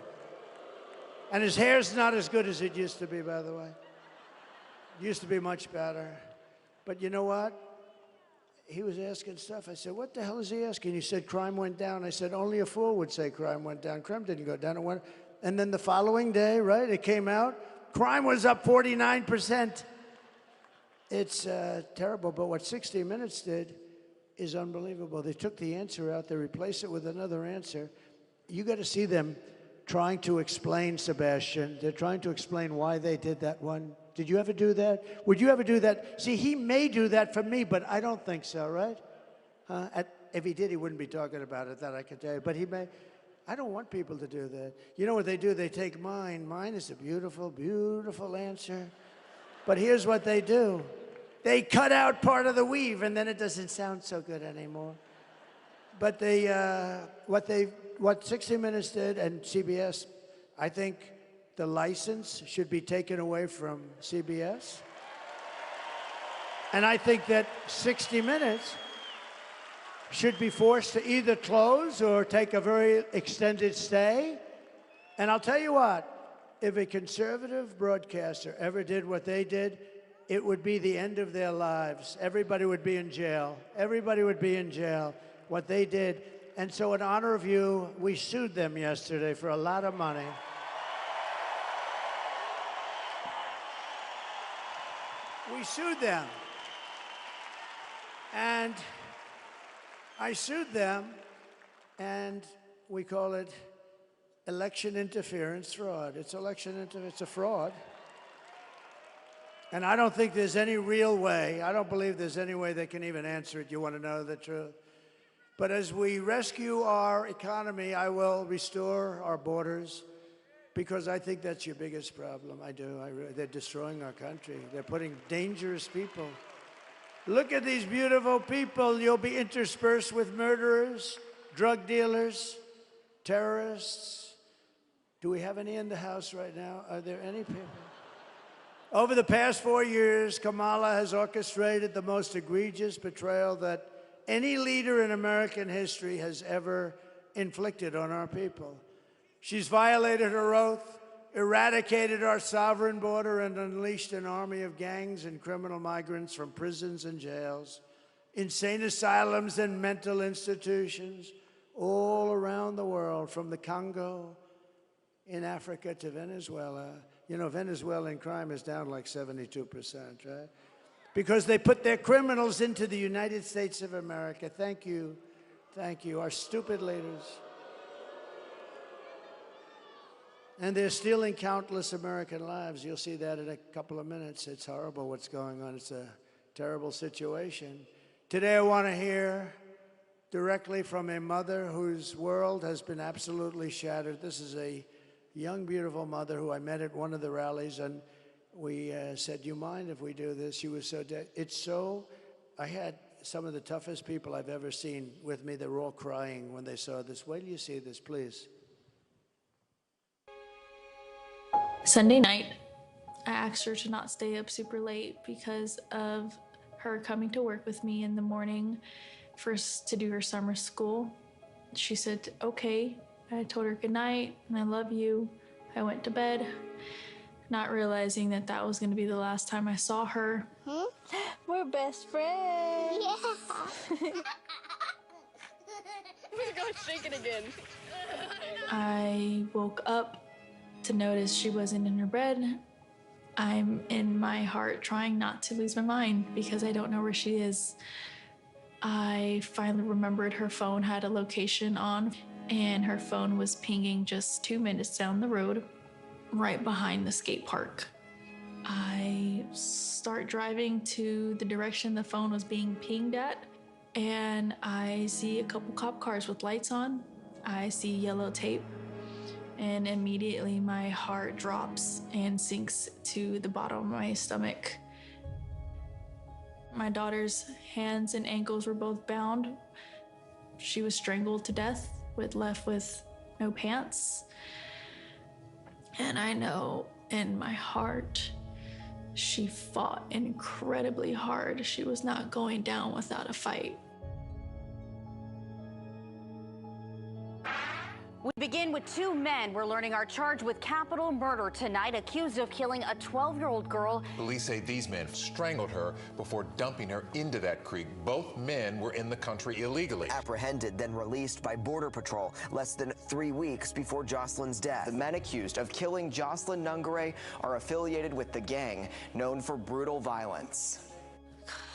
And his hair's not as good as it used to be, by the way. It used to be much better. But you know what? He was asking stuff. I said, what the hell is he asking? He said, crime went down. I said, only a fool would say crime went down. Crime didn't go down. It went. And then the following day, right, it came out. Crime was up 49%. It's terrible, but what 60 Minutes did is unbelievable. They took the answer out, they replaced it with another answer. You got to see them trying to explain, Sebastian. They're trying to explain why they did that one. Did you ever do that? Would you ever do that? See, he may do that for me, but I don't think so, right? If he did, he wouldn't be talking about it, that I can tell you. But he may. I don't want people to do that. You know what they do? They take mine. Mine is a beautiful, beautiful answer. But here's what they do. They cut out part of the weave, and then it doesn't sound so good anymore. But what 60 Minutes did, and CBS, I think the license should be taken away from CBS. And I think that 60 Minutes should be forced to either close or take a very extended stay. And I'll tell you what, if a conservative broadcaster ever did what they did, it would be the end of their lives. Everybody would be in jail. Everybody would be in jail, what they did. And so in honor of you, we sued them yesterday for a lot of money. We sued them. And I sued them, and we call it election interference fraud. It's it's a fraud. And I don't think there's any real way, I don't believe there's any way they can even answer it. You want to know the truth? But as we rescue our economy, I will restore our borders, because I think that's your biggest problem. I do. They're destroying our country. They're putting dangerous people. Look at these beautiful people. You'll be interspersed with murderers, drug dealers, terrorists. Do we have any in the house right now? Are there any people? Over the past 4 years, Kamala has orchestrated the most egregious betrayal that any leader in American history has ever inflicted on our people. She's violated her oath, eradicated our sovereign border, and unleashed an army of gangs and criminal migrants from prisons and jails, insane asylums and mental institutions all around the world, from the Congo in Africa to Venezuela. You know, Venezuelan crime is down like 72%, right? Because they put their criminals into the United States of America. Thank you. Thank you. Our stupid leaders. And they're stealing countless American lives. You'll see that in a couple of minutes. It's horrible what's going on. It's a terrible situation. Today I want to hear directly from a mother whose world has been absolutely shattered. This is a young, beautiful mother who I met at one of the rallies, and we said, "Do you mind if we do this?" She was so I had some of the toughest people I've ever seen with me. They were all crying when they saw this. Wait till you see this, please. Sunday night, I asked her to not stay up super late because of her coming to work with me in the morning first to do her summer school. She said, okay. I told her good night and I love you. I went to bed, not realizing that that was going to be the last time I saw her. We're best friends. Yeah. We're going to shake it again. I woke up to notice she wasn't in her bed. I'm in my heart trying not to lose my mind because I don't know where she is. I finally remembered her phone had a location on, and her phone was pinging just 2 minutes down the road, right behind the skate park. I start driving to the direction the phone was being pinged at, and I see a couple cop cars with lights on. I see yellow tape, and immediately my heart drops and sinks to the bottom of my stomach. My daughter's hands and ankles were both bound. She was strangled to death, left with no pants. And I know in my heart, she fought incredibly hard. She was not going down without a fight. We begin with two men we're learning are charged with capital murder tonight, accused of killing a 12-year-old girl. Police say these men strangled her before dumping her into that creek. Both men were in the country illegally. Apprehended, then released by Border Patrol less than 3 weeks before Jocelyn's death. The men accused of killing Jocelyn Nungare are affiliated with the gang known for brutal violence.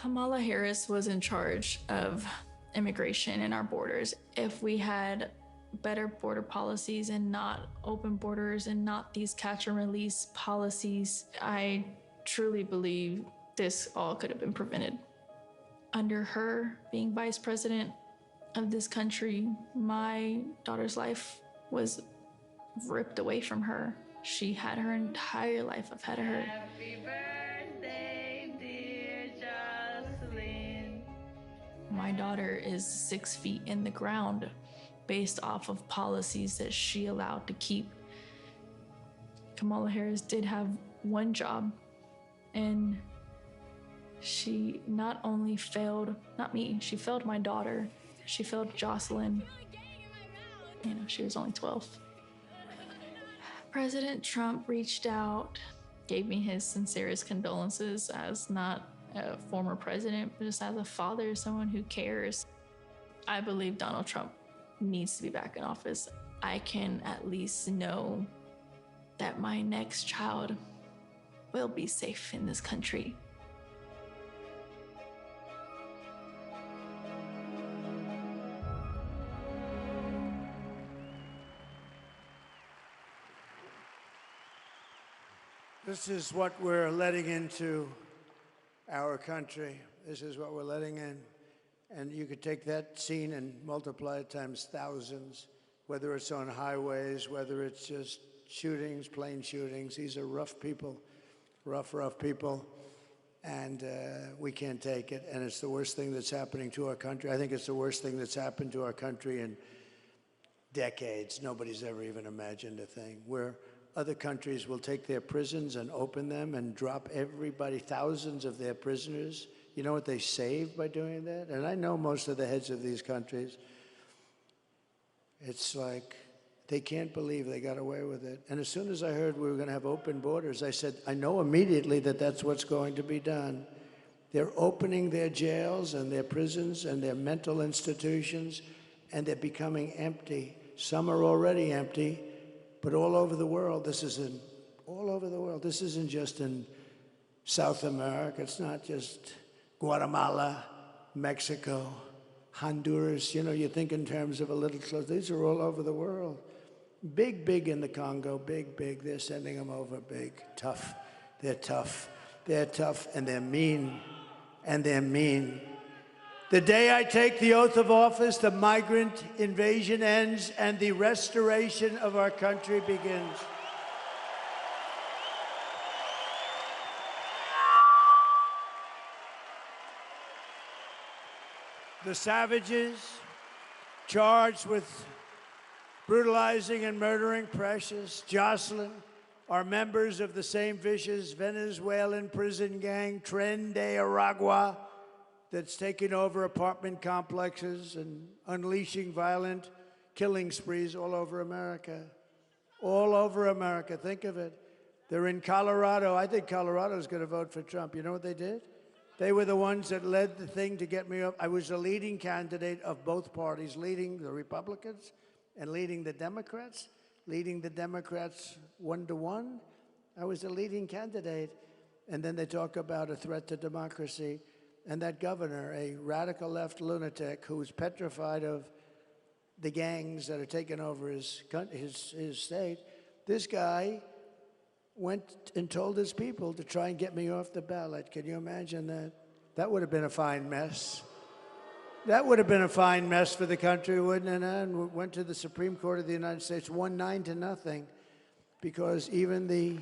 Kamala Harris was in charge of immigration in our borders. If we had better border policies and not open borders and not these catch and release policies, I truly believe this all could have been prevented. Under her being vice president of this country, my daughter's life was ripped away from her. She had her entire life ahead of her. Happy birthday, dear Jocelyn. My daughter is 6 feet in the ground based off of policies that she allowed to keep. Kamala Harris did have one job, and she not only failed, not me, she failed my daughter, she failed Jocelyn. You know, she was only 12. President Trump reached out, gave me his sincerest condolences as not a former president, but just as a father, someone who cares. I believe Donald Trump needs to be back in office. I can at least know that my next child will be safe in this country. This is what we're letting into our country. This is what we're letting in. And you could take that scene and multiply it times thousands, whether it's on highways, whether it's just shootings, plane shootings. These are rough people, rough people. And we can't take it, and it's the worst thing that's happening to our country. I think it's the worst thing that's happened to our country in decades. Nobody's ever even imagined a thing where other countries will take their prisons and open them and drop everybody, thousands of their prisoners. You know what they save by doing that? And I know most of the heads of these countries. It's like they can't believe they got away with it. And as soon as I heard we were going to have open borders, I said, I know immediately that that's what's going to be done. They're opening their jails and their prisons and their mental institutions, and they're becoming empty. Some are already empty, but all over the world, all over the world. This isn't just in South America. It's not just Guatemala, Mexico, Honduras. You know, you think in terms of a little close. These are all over the world. Big, big in the Congo, big, big. They're sending them over, big, tough. They're tough. They're tough, and they're mean. And they're mean. The day I take the oath of office, the migrant invasion ends and the restoration of our country begins. The savages charged with brutalizing and murdering Precious, Jocelyn, are members of the same vicious Venezuelan prison gang, Tren de Aragua, that's taking over apartment complexes and unleashing violent killing sprees all over America. All over America, think of it. They're in Colorado. I think Colorado's going to vote for Trump. You know what they did? They were the ones that led the thing to get me up. I was the leading candidate of both parties, leading the Republicans and leading the Democrats 1-to-1. I was the leading candidate. And then they talk about a threat to democracy. And that governor, a radical left lunatic who's petrified of the gangs that are taking over his state, this guy went and told his people to try and get me off the ballot. Can you imagine that? That would have been a fine mess. That would have been a fine mess for the country, wouldn't it? And went to the Supreme Court of the United States, won 9-0, because even the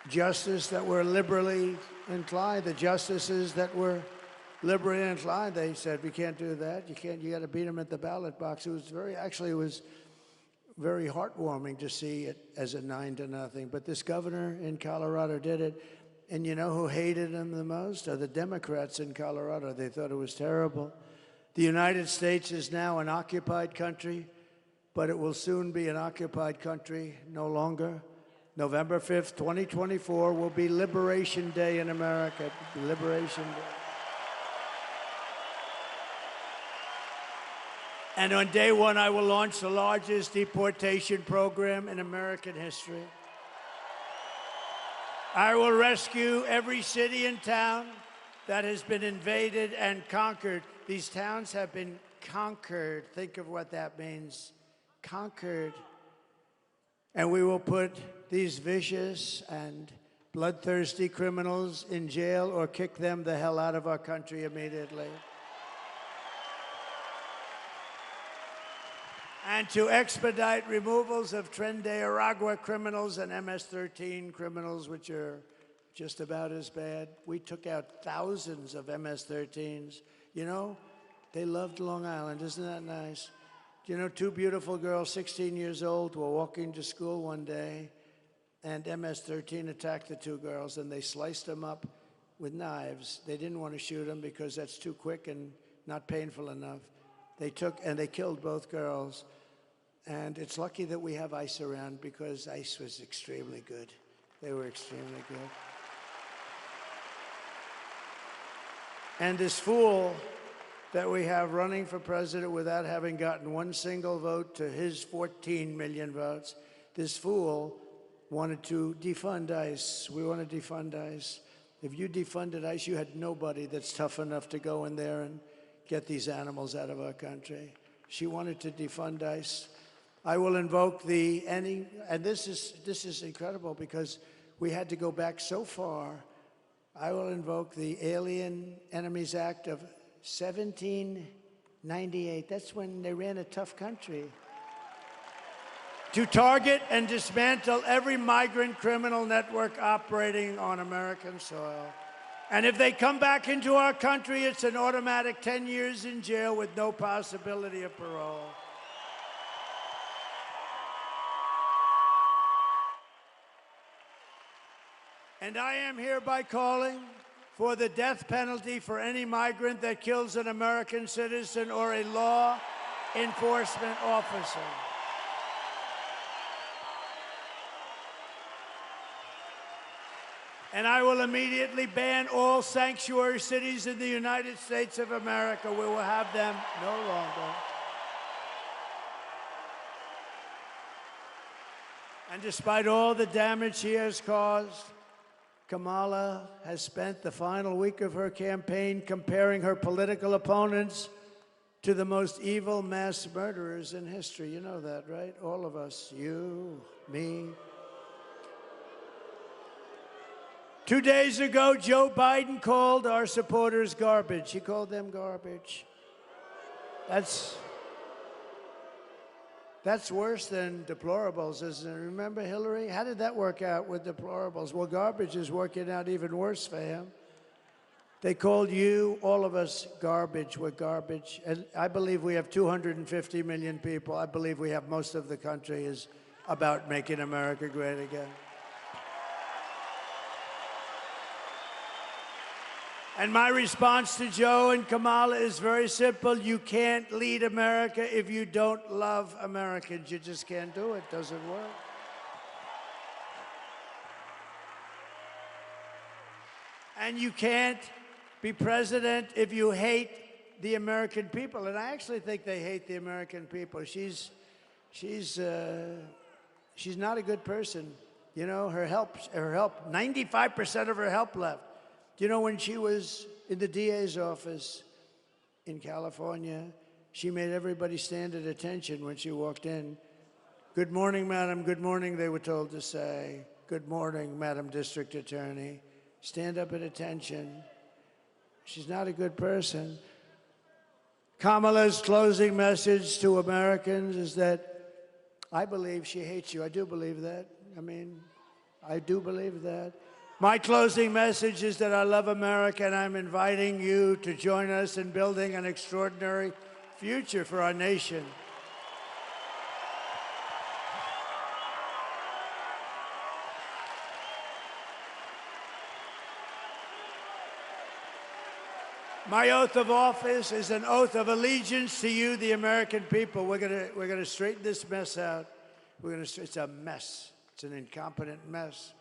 justices that were liberally inclined, they said, we can't do that. You got to beat them at the ballot box. It was very heartwarming to see it as a 9-0. But this governor in Colorado did it. And you know who hated him the most? Are the Democrats in Colorado. They thought it was terrible. The United States is now an occupied country, but it will soon be an occupied country no longer. November 5th, 2024 will be Liberation Day in America. Liberation Day. And on day one, I will launch the largest deportation program in American history. I will rescue every city and town that has been invaded and conquered. These towns have been conquered. Think of what that means. Conquered. And we will put these vicious and bloodthirsty criminals in jail or kick them the hell out of our country immediately. And to expedite removals of Tren de Aragua criminals and MS-13 criminals, which are just about as bad. We took out thousands of MS-13s. You know, they loved Long Island. Isn't that nice? You know, two beautiful girls, 16 years old, were walking to school one day, and MS-13 attacked the two girls, and they sliced them up with knives. They didn't want to shoot them because that's too quick and not painful enough. They took and they killed both girls. And it's lucky that we have ICE around because ICE was extremely good. They were extremely good. And this fool that we have running for president without having gotten one single vote to his 14 million votes, this fool wanted to defund ICE. We want to defund ICE. If you defunded ICE, you had nobody that's tough enough to go in there and get these animals out of our country. She wanted to defund ICE. I will invoke and this is incredible because we had to go back so far. I will invoke the Alien Enemies Act of 1798. That's when they ran a tough country. To target and dismantle every migrant criminal network operating on American soil. And if they come back into our country, it's an automatic 10 years in jail with no possibility of parole. And I am hereby calling for the death penalty for any migrant that kills an American citizen or a law enforcement officer. And I will immediately ban all sanctuary cities in the United States of America. We will have them no longer. And despite all the damage she has caused, Kamala has spent the final week of her campaign comparing her political opponents to the most evil mass murderers in history. You know that, right? All of us, you, me. 2 days ago, Joe Biden called our supporters garbage. He called them garbage. That's worse than deplorables, isn't it? Remember Hillary? How did that work out with deplorables? Well, garbage is working out even worse for him. They called you, all of us, garbage. We're garbage. And I believe we have 250 million people. I believe we have most of the country is about making America great again. And my response to Joe and Kamala is very simple. You can't lead America if you don't love Americans. You just can't do it. Doesn't work. And you can't be president if you hate the American people. And I actually think they hate the American people. She's not a good person. You know, her help, 95% of her help left. You know, when she was in the DA's office in California, she made everybody stand at attention when she walked in. Good morning, madam. Good morning, they were told to say. Good morning, Madam District Attorney. Stand up at attention. She's not a good person. Kamala's closing message to Americans is that I believe she hates you. I do believe that. I mean, I do believe that. My closing message is that I love America, and I'm inviting you to join us in building an extraordinary future for our nation. My oath of office is an oath of allegiance to you, the American people. We're gonna straighten this mess out. It's a mess. It's an incompetent mess.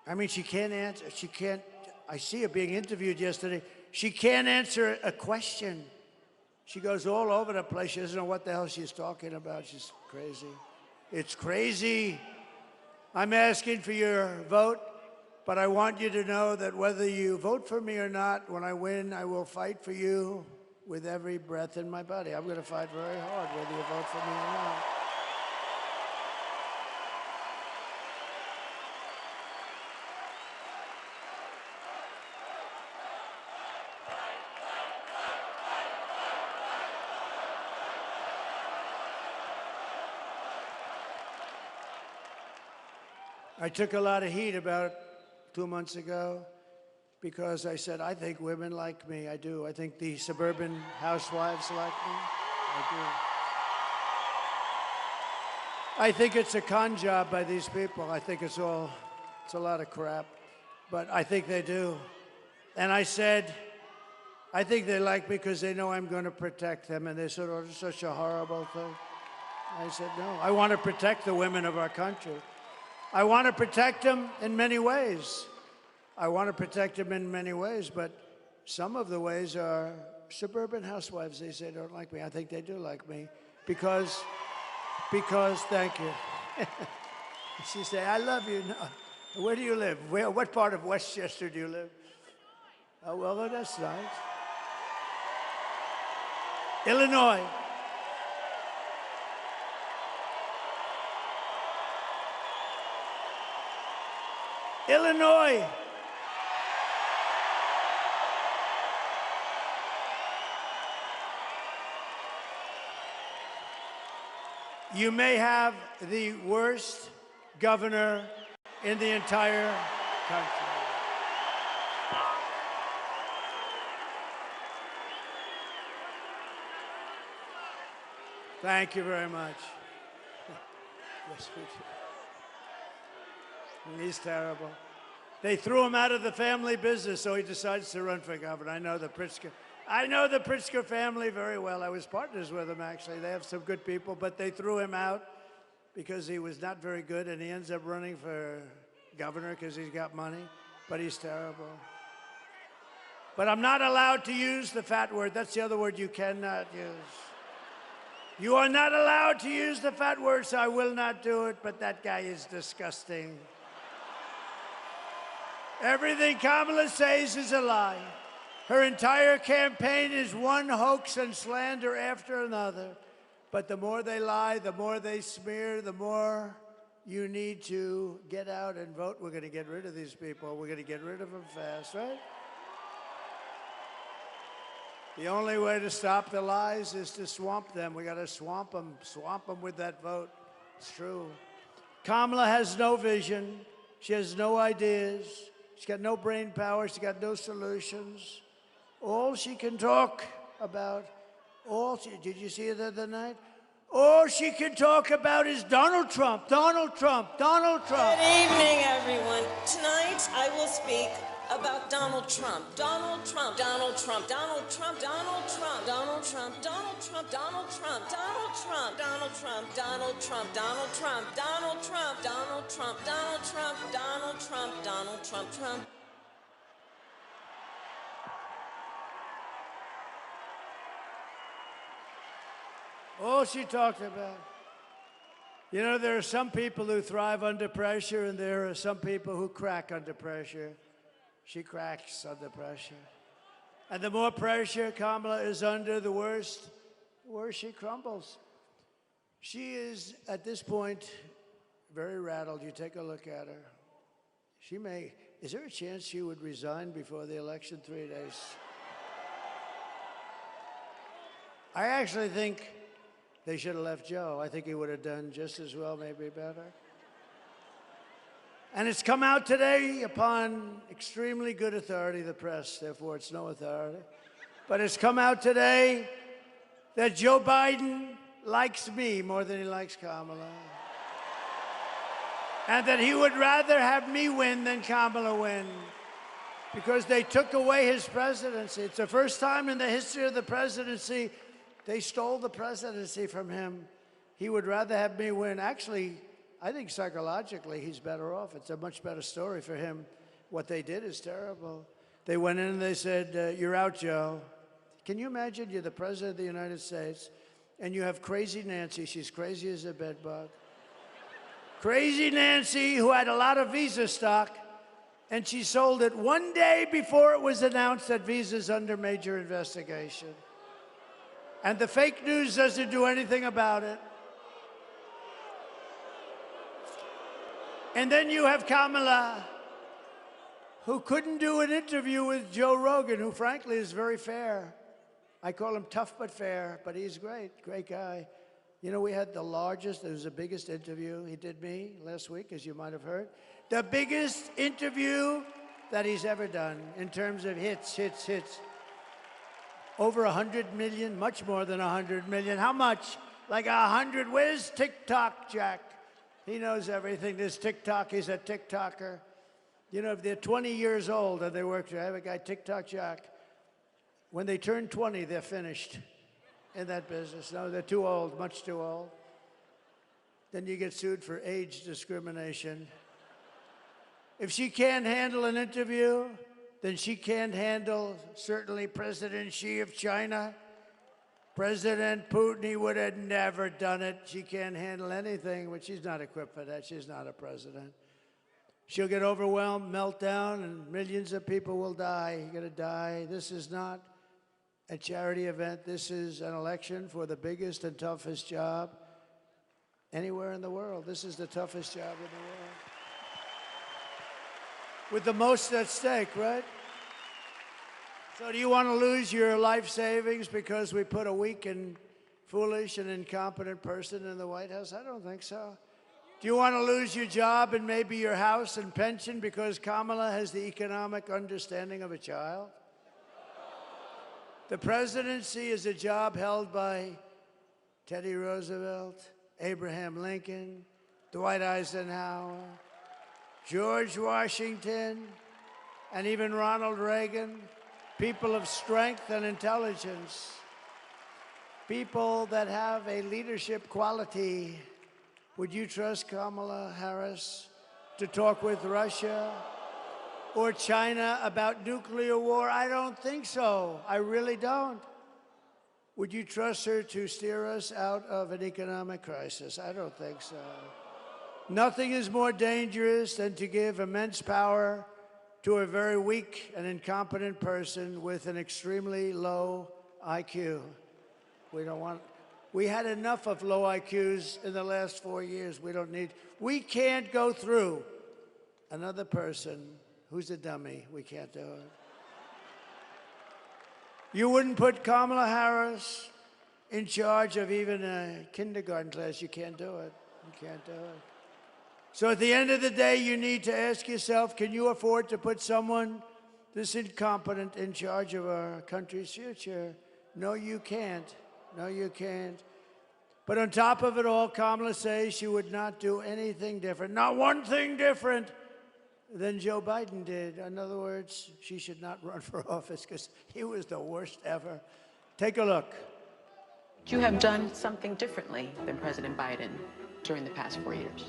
I mean, she can't answer. I see her being interviewed yesterday. She can't answer a question. She goes all over the place. She doesn't know what the hell she's talking about. She's crazy. It's crazy. I'm asking for your vote, but I want you to know that whether you vote for me or not, when I win, I will fight for you with every breath in my body. I'm going to fight very hard, whether you vote for me or not. I took a lot of heat about 2 months ago because I said, I think women like me. I do. I think the suburban housewives like me. I do. I think it's a con job by these people. I think it's a lot of crap. But I think they do. And I said, I think they like me because they know I'm going to protect them. And they said, oh, it's such a horrible thing. I said, no, I want to protect the women of our country. I want to protect them in many ways. But some of the ways are suburban housewives. They say don't like me. I think they do like me because, thank you. She said, I love you. No. Where do you live? What part of Westchester do you live? Oh, well, that's nice. Illinois. Illinois. You may have the worst governor in the entire country. Thank you very much. Yes, we do. He's terrible. They threw him out of the family business, so he decides to run for governor. I know the Pritzker family very well. I was partners with them, actually. They have some good people, but they threw him out because he was not very good, and he ends up running for governor because he's got money, but he's terrible. But I'm not allowed to use the fat word. That's the other word you cannot use. You are not allowed to use the fat word, so I will not do it, but that guy is disgusting. Everything Kamala says is a lie. Her entire campaign is one hoax and slander after another. But the more they lie, the more they smear, the more you need to get out and vote. We're going to get rid of these people. We're going to get rid of them fast, right? The only way to stop the lies is to swamp them. We got to swamp them with that vote. It's true. Kamala has no vision. She has no ideas. She's got no brain power. She's got no solutions. All she can talk about, did you see it the other night? All she can talk about is Donald Trump, Donald Trump, Donald Trump. Good evening, everyone. Tonight, I will speak about Donald Trump. Donald Trump, Donald Trump, Donald Trump, Donald Trump, Donald Trump, Donald Trump, Donald Trump, Donald Trump, Donald Trump, Donald Trump, Donald Trump, Donald Trump, Donald Trump, Donald Trump, Donald Trump, Donald Trump, Trump. All she talked about. You know, there are some people who thrive under pressure, and there are some people who crack under pressure. She cracks under pressure. And the more pressure Kamala is under, the worse she crumbles. She is, at this point, very rattled. You take a look at her. Is there a chance she would resign before the election 3 days? I actually think they should have left Joe. I think he would have done just as well, maybe better. And it's come out today upon extremely good authority, the press, therefore it's no authority. But it's come out today that Joe Biden likes me more than he likes Kamala. And that he would rather have me win than Kamala win, because they took away his presidency. It's the first time in the history of the presidency they stole the presidency from him. He would rather have me win. Actually, I think psychologically he's better off. It's a much better story for him. What they did is terrible. They went in and they said, you're out, Joe. Can you imagine you're the president of the United States and you have Crazy Nancy. She's crazy as a bedbug. Crazy Nancy, who had a lot of Visa stock, and she sold it one day before it was announced that Visa's under major investigation. And the fake news doesn't do anything about it. And then you have Kamala, who couldn't do an interview with Joe Rogan, who frankly is very fair. I call him tough but fair, but he's great guy. You know, we had it was the biggest interview. He did me last week, as you might have heard. The biggest interview that he's ever done in terms of hits. Over 100 million, much more than 100 million. How much? Like 100. Where's TikTok, Jack? He knows everything. This TikTok, he's a TikToker. You know, if they're 20 years old and they work, I have a guy, TikTok Jack. When they turn 20, they're finished in that business. No, they're too old, much too old. Then you get sued for age discrimination. If she can't handle an interview, then she can't handle, certainly, President Xi of China. President Putin, he would have never done it. She can't handle anything, but she's not equipped for that. She's not a president. She'll get overwhelmed, meltdown, and millions of people will die. You're going to die. This is not a charity event. This is an election for the biggest and toughest job anywhere in the world. This is the toughest job in the world. With the most at stake, right? So do you want to lose your life savings because we put a weak and foolish and incompetent person in the White House? I don't think so. Do you want to lose your job and maybe your house and pension because Kamala has the economic understanding of a child? The presidency is a job held by Teddy Roosevelt, Abraham Lincoln, Dwight Eisenhower, George Washington, and even Ronald Reagan, people of strength and intelligence, people that have a leadership quality. Would you trust Kamala Harris to talk with Russia or China about nuclear war? I don't think so. I really don't. Would you trust her to steer us out of an economic crisis? I don't think so. Nothing is more dangerous than to give immense power to a very weak and incompetent person with an extremely low IQ. We don't want. We had enough of low IQs in the last 4 years. We can't go through another person who's a dummy. We can't do it. You wouldn't put Kamala Harris in charge of even a kindergarten class. You can't do it. You can't do it. So at the end of the day, you need to ask yourself, can you afford to put someone this incompetent in charge of our country's future? No, you can't. No, you can't. But on top of it all, Kamala says she would not do anything different, not one thing different than Joe Biden did. In other words, she should not run for office because he was the worst ever. Take a look. You have done something differently than President Biden during the past 4 years.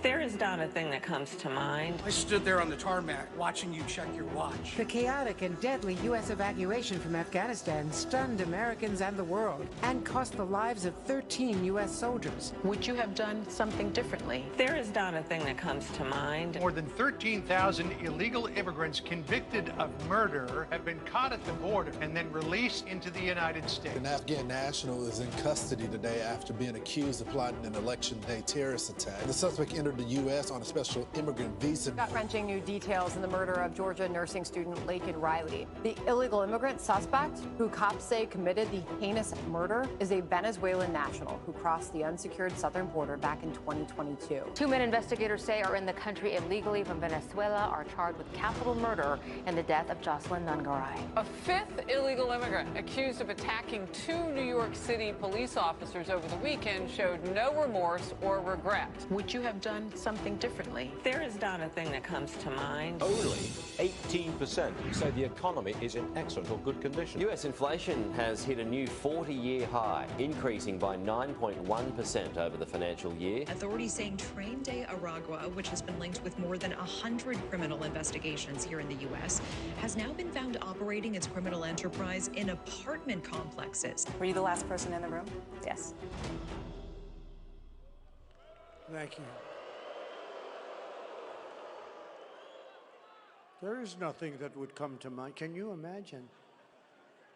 There is not a thing that comes to mind. I stood there on the tarmac watching you check your watch. The chaotic and deadly U.S. evacuation from Afghanistan stunned Americans and the world and cost the lives of 13 U.S. soldiers. Would you have done something differently? There is not a thing that comes to mind. More than 13,000 illegal immigrants convicted of murder have been caught at the border and then released into the United States. An Afghan national is in custody today after being accused of plotting an election day terrorist attack. The suspect entered the U.S. on a special immigrant visa. Gut-wrenching new details in the murder of Georgia nursing student Laken Riley. The illegal immigrant suspect, who cops say committed the heinous murder, is a Venezuelan national who crossed the unsecured southern border back in 2022. 2 men investigators say are in the country illegally from Venezuela are charged with capital murder in the death of Jocelyn Nungaray. A fifth illegal immigrant accused of attacking 2 New York City police officers over the weekend showed no remorse or regret. Would you have done something differently? There is not a thing that comes to mind. Only 18% say the economy is in excellent or good condition. US inflation has hit a new 40-year high, increasing by 9.1% over the financial year. Authorities saying Train de Aragua, which has been linked with more than 100 criminal investigations here in the U.S., has now been found operating its criminal enterprise in apartment complexes. Were you the last person in the room? Yes. Thank you. There is nothing that would come to mind. Can you imagine?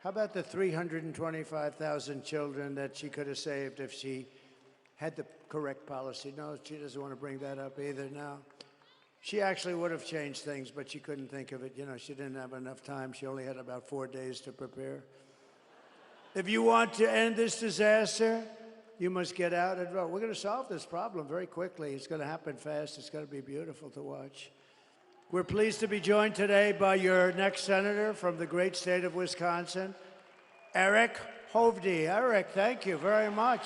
How about the 325,000 children that she could have saved if she had the correct policy? No, she doesn't want to bring that up either now. She actually would have changed things, but she couldn't think of it. You know, she didn't have enough time. She only had about 4 days to prepare. If you want to end this disaster, you must get out and vote. We're going to solve this problem very quickly. It's going to happen fast. It's going to be beautiful to watch. We're pleased to be joined today by your next senator from the great state of Wisconsin, Eric Hovde. Eric, thank you very much.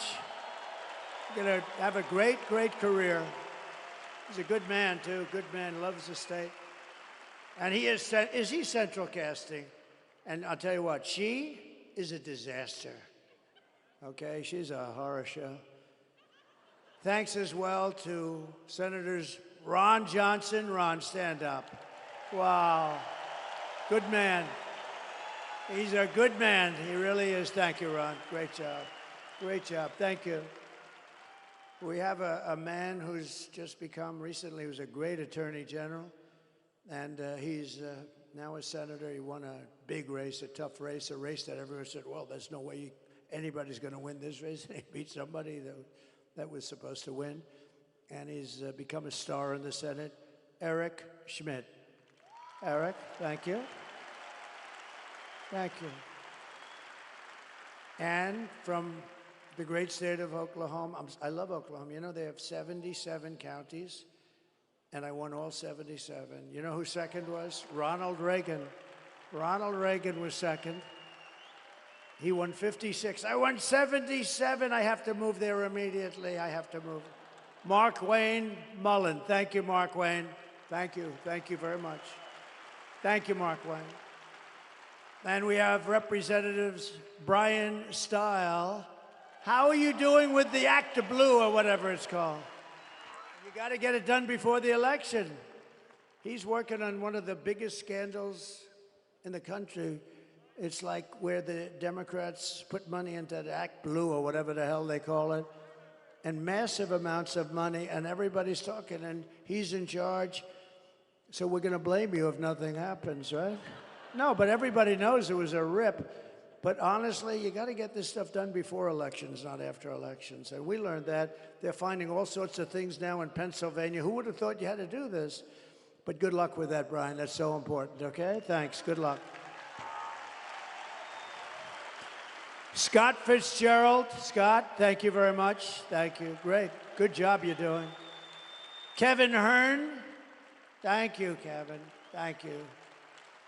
You're going to have a great, great career. He's a good man, too. Good man, loves the state. And he is he central casting? And I'll tell you what, she is a disaster. Okay, she's a horror show. Thanks as well to Senators Ron Johnson. Ron, stand up. Wow. Good man. He's a good man. He really is. Thank you, Ron. Great job. Great job. Thank you. We have a man who's just become recently, he was a great attorney general, and he's now a senator. He won a big race, a tough race, a race that everyone said, well, there's no way anybody's going to win this race. And he beat somebody that was supposed to win. And he's become a star in the Senate, Eric Schmitt. Eric, thank you. Thank you. And from the great state of Oklahoma, I love Oklahoma. You know, they have 77 counties, and I won all 77. You know who second was? Ronald Reagan. Ronald Reagan was second. He won 56. I won 77. I have to move there immediately. I have to move. Mark Wayne Mullen. Thank you, Mark Wayne. Thank you. Thank you very much. Thank you, Mark Wayne. And we have Representatives Brian Stile. How are you doing with the Act of Blue or whatever it's called? You got to get it done before the election. He's working on one of the biggest scandals in the country. It's like where the Democrats put money into the Act Blue or whatever the hell they call it, and massive amounts of money, and everybody's talking, and he's in charge. So we're going to blame you if nothing happens, right? No, but everybody knows it was a rip. But honestly, you got to get this stuff done before elections, not after elections. And we learned that. They're finding all sorts of things now in Pennsylvania. Who would have thought you had to do this? But good luck with that, Brian. That's so important, okay? Thanks. Good luck. Scott Fitzgerald. Scott, thank you very much. Thank you. Great. Good job you're doing. Kevin Hearn. Thank you, Kevin. Thank you.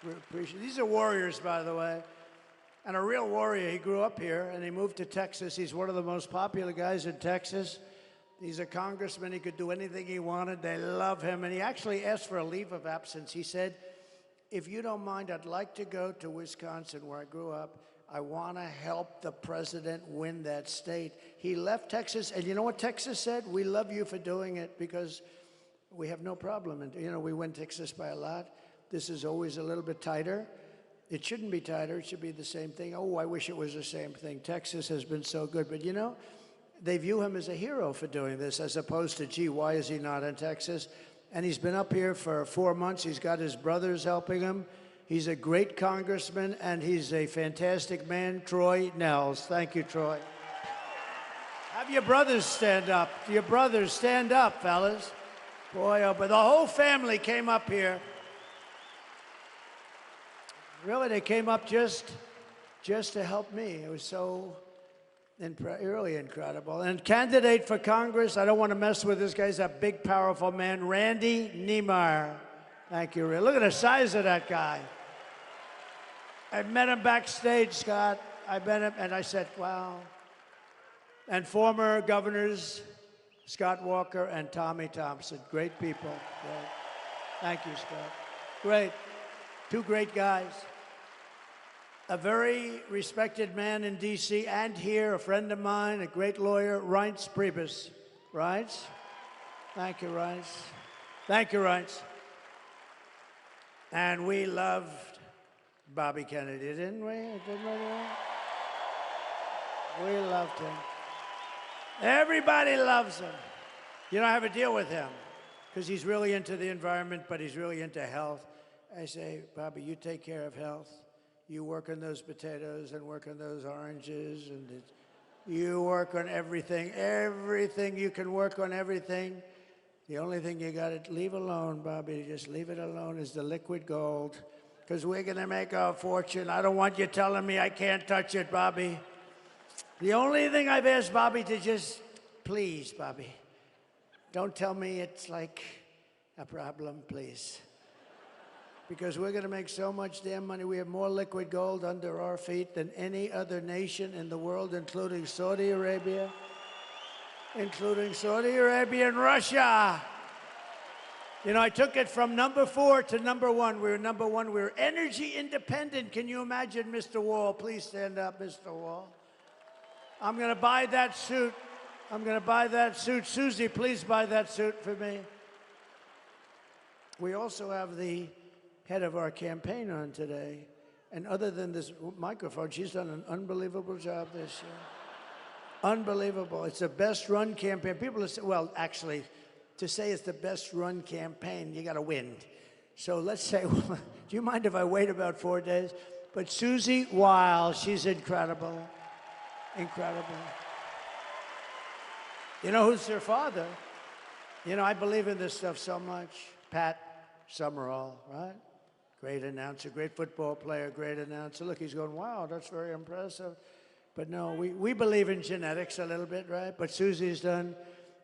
We appreciate it. These are warriors, by the way. And a real warrior. He grew up here, and he moved to Texas. He's one of the most popular guys in Texas. He's a congressman. He could do anything he wanted. They love him. And he actually asked for a leave of absence. He said, if you don't mind, I'd like to go to Wisconsin, where I grew up. I want to help the president win that state. He left Texas, and you know what Texas said? We love you for doing it because we have no problem. And, you know, we win Texas by a lot. This is always a little bit tighter. It shouldn't be tighter. It should be the same thing. Oh, I wish it was the same thing. Texas has been so good. But, you know, they view him as a hero for doing this, as opposed to, gee, why is he not in Texas? And he's been up here for 4 months. He's got his brothers helping him. He's a great congressman, and he's a fantastic man, Troy Nels. Thank you, Troy. Have your brothers stand up. Your brothers stand up, fellas. Boy, oh, but the whole family came up here. Really, they came up just to help me. It was so really incredible. And candidate for Congress, I don't want to mess with this guy. He's a big, powerful man, Randy Niemeyer. Thank you, Ray. Look at the size of that guy. I met him backstage, Scott. I met him, and I said, wow. And former governors, Scott Walker and Tommy Thompson. Great people. Great. Thank you, Scott. Great. Two great guys. A very respected man in D.C. and here, a friend of mine, a great lawyer, Reince Priebus. Reince? Thank you, Reince. Thank you, Reince. And we loved Bobby Kennedy, didn't we? We loved him. Everybody loves him. You know, I have a deal with him because he's really into the environment, but he's really into health. I say, Bobby, you take care of health. You work on those potatoes and work on those oranges, and you work on everything. Everything, you can work on everything. The only thing you got to leave alone, Bobby, just leave it alone, is the liquid gold, because we're going to make our fortune. I don't want you telling me I can't touch it, Bobby. The only thing I've asked Bobby to just, please, Bobby, don't tell me it's like a problem, please. Because we're going to make so much damn money. We have more liquid gold under our feet than any other nation in the world, including Saudi Arabia. Including Saudi Arabia and Russia. You know, I took it from number 4 to number 1. We were number 1. We were energy independent. Can you imagine, Mr. Wall? Please stand up, Mr. Wall. I'm going to buy that suit. I'm going to buy that suit. Susie, please buy that suit for me. We also have the head of our campaign on today. And other than this microphone, she's done an unbelievable job this year. Unbelievable. It's the best run campaign. People say, well, actually, to say it's the best run campaign, you got to win. So let's say, well, do you mind if I wait about 4 days? But Susie Weil, she's incredible. Incredible. You know who's their father? You know, I believe in this stuff so much. Pat Summerall, right? Great announcer, great football player, great announcer. Look, he's going, wow, that's very impressive. But no, we believe in genetics a little bit, right? But Susie's done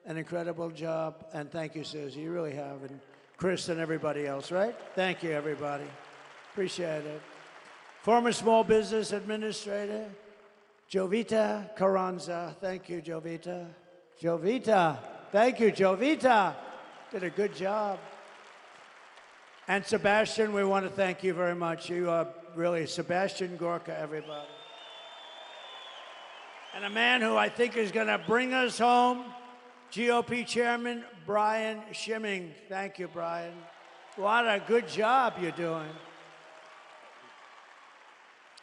an incredible job. And thank you, Susie. You really have. And Chris and everybody else, right? Thank you, everybody. Appreciate it. Former small business administrator, Jovita Carranza. Thank you, Jovita. Jovita. Thank you, Jovita. Did a good job. And Sebastian, we want to thank you very much. You are really Sebastian Gorka, everybody. And a man who I think is going to bring us home, GOP Chairman Brian Schimming. Thank you, Brian. What a good job you're doing.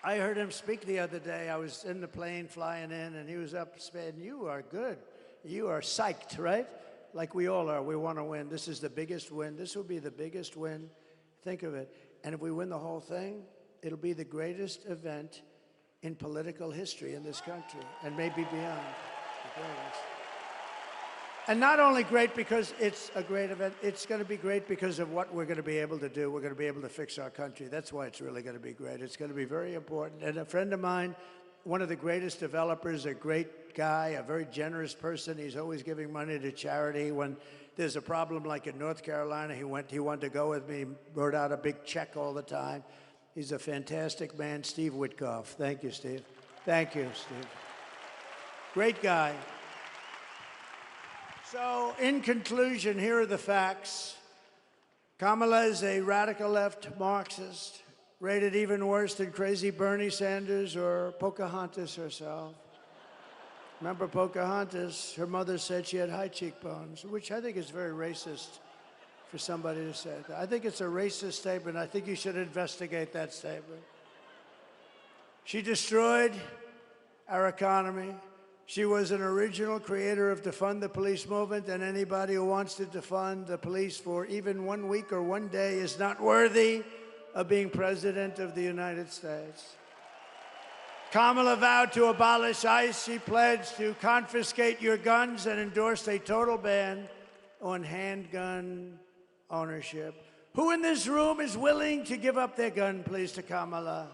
I heard him speak the other day. I was in the plane flying in, and he was up saying, "You are good. You are psyched, right? Like we all are. We want to win. This is the biggest win. This will be the biggest win. Think of it. And if we win the whole thing, it'll be the greatest event in political history in this country, and maybe beyond. The greatest. And not only great because it's a great event, it's going to be great because of what we're going to be able to do. We're going to be able to fix our country. That's why it's really going to be great. It's going to be very important. And a friend of mine, one of the greatest developers, a great guy, a very generous person. He's always giving money to charity. When there's a problem like in North Carolina, he wanted to go with me, wrote out a big check all the time. He's a fantastic man, Steve Witkoff. Thank you, Steve. Thank you, Steve. Great guy. So, in conclusion, here are the facts. Kamala is a radical left Marxist, rated even worse than crazy Bernie Sanders or Pocahontas herself. Remember Pocahontas? Her mother said she had high cheekbones, which I think is very racist for somebody to say that. I think it's a racist statement. I think you should investigate that statement. She destroyed our economy. She was an original creator of defund the police movement, and anybody who wants to defund the police for even 1 week or 1 day is not worthy of being president of the United States. Kamala vowed to abolish ICE. She pledged to confiscate your guns and endorsed a total ban on handgun ownership. Who in this room is willing to give up their gun, please, to Kamala?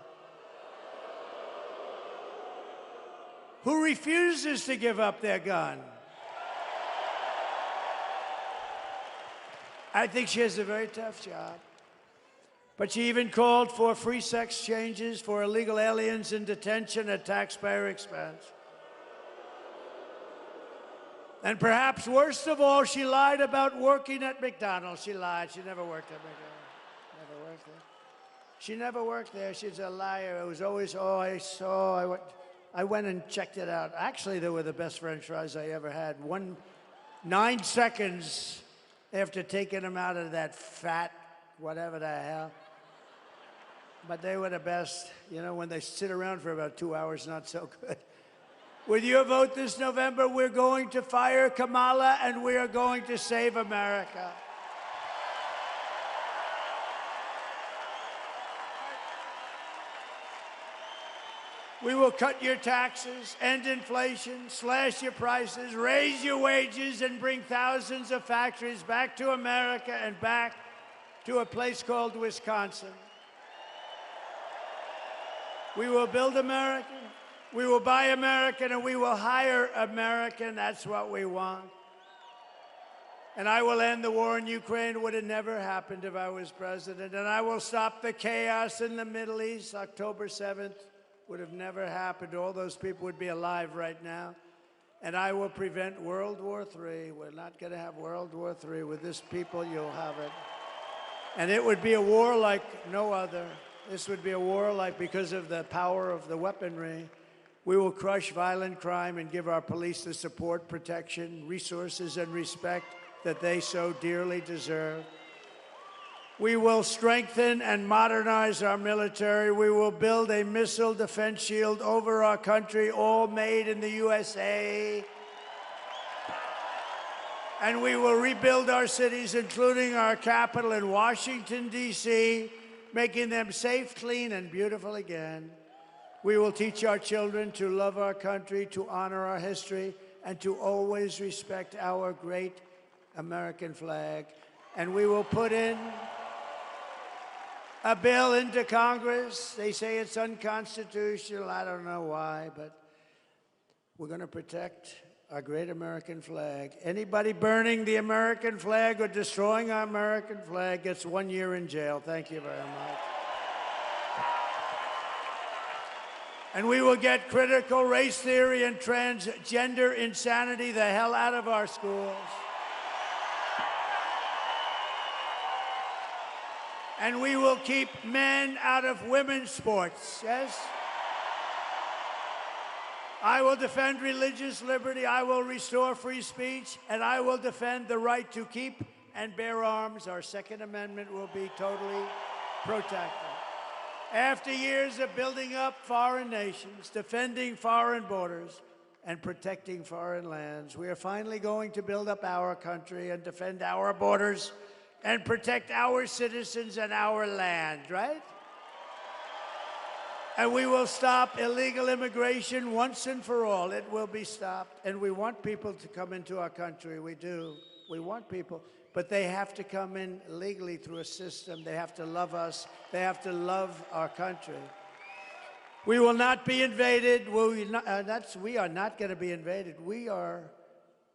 Who refuses to give up their gun? I think she has a very tough job. But she even called for free sex changes for illegal aliens in detention at taxpayer expense. And perhaps worst of all, she lied about working at McDonald's. She lied. She never worked at McDonald's. Never worked there. She never worked there. She's a liar. It was always, I went and checked it out. Actually, they were the best French fries I ever had. 9 seconds after taking them out of that fat, whatever the hell. But they were the best. You know, when they sit around for about 2 hours, not so good. With your vote this November, we're going to fire Kamala, and we are going to save America. We will cut your taxes, end inflation, slash your prices, raise your wages, and bring thousands of factories back to America and back to a place called Wisconsin. We will build American, we will buy American, and we will hire American. That's what we want. And I will end the war in Ukraine. It would have never happened if I was president. And I will stop the chaos in the Middle East. October 7th. Would have never happened. All those people would be alive right now. And I will prevent World War III. We're not going to have World War III. With this people, you'll have it. And it would be a war like no other. This would be a war like, because of the power of the weaponry. We will crush violent crime and give our police the support, protection, resources, and respect that they so dearly deserve. We will strengthen and modernize our military. We will build a missile defense shield over our country, all made in the USA. And we will rebuild our cities, including our capital in Washington, D.C., making them safe, clean, and beautiful again. We will teach our children to love our country, to honor our history, and to always respect our great American flag. And we will put in a bill into Congress. They say it's unconstitutional. I don't know why, but we're going to protect our great American flag. Anybody burning the American flag or destroying our American flag gets 1 year in jail. Thank you very much. And we will get critical race theory and transgender insanity the hell out of our schools. And we will keep men out of women's sports, yes? I will defend religious liberty, I will restore free speech, and I will defend the right to keep and bear arms. Our Second Amendment will be totally protected. After years of building up foreign nations, defending foreign borders, and protecting foreign lands, we are finally going to build up our country and defend our borders and protect our citizens and our land, right? And we will stop illegal immigration once and for all. It will be stopped. And we want people to come into our country. We do. We want people. But they have to come in legally through a system. They have to love us. They have to love our country. We will not be invaded. We are not going to be invaded.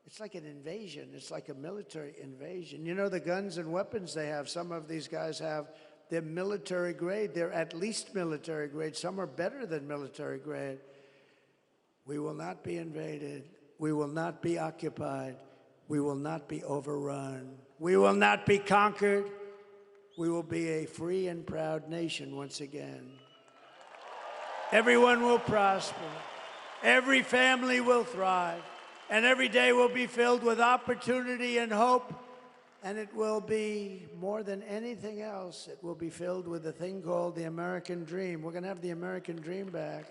It's like an invasion. It's like a military invasion. You know, the guns and weapons they have, some of these guys have, they're military grade. They're at least military grade. Some are better than military grade. We will not be invaded. We will not be occupied. We will not be overrun. We will not be conquered. We will be a free and proud nation once again. Everyone will prosper. Every family will thrive. And every day will be filled with opportunity and hope. And it will be, more than anything else, it will be filled with a thing called the American dream. We're going to have the American dream back.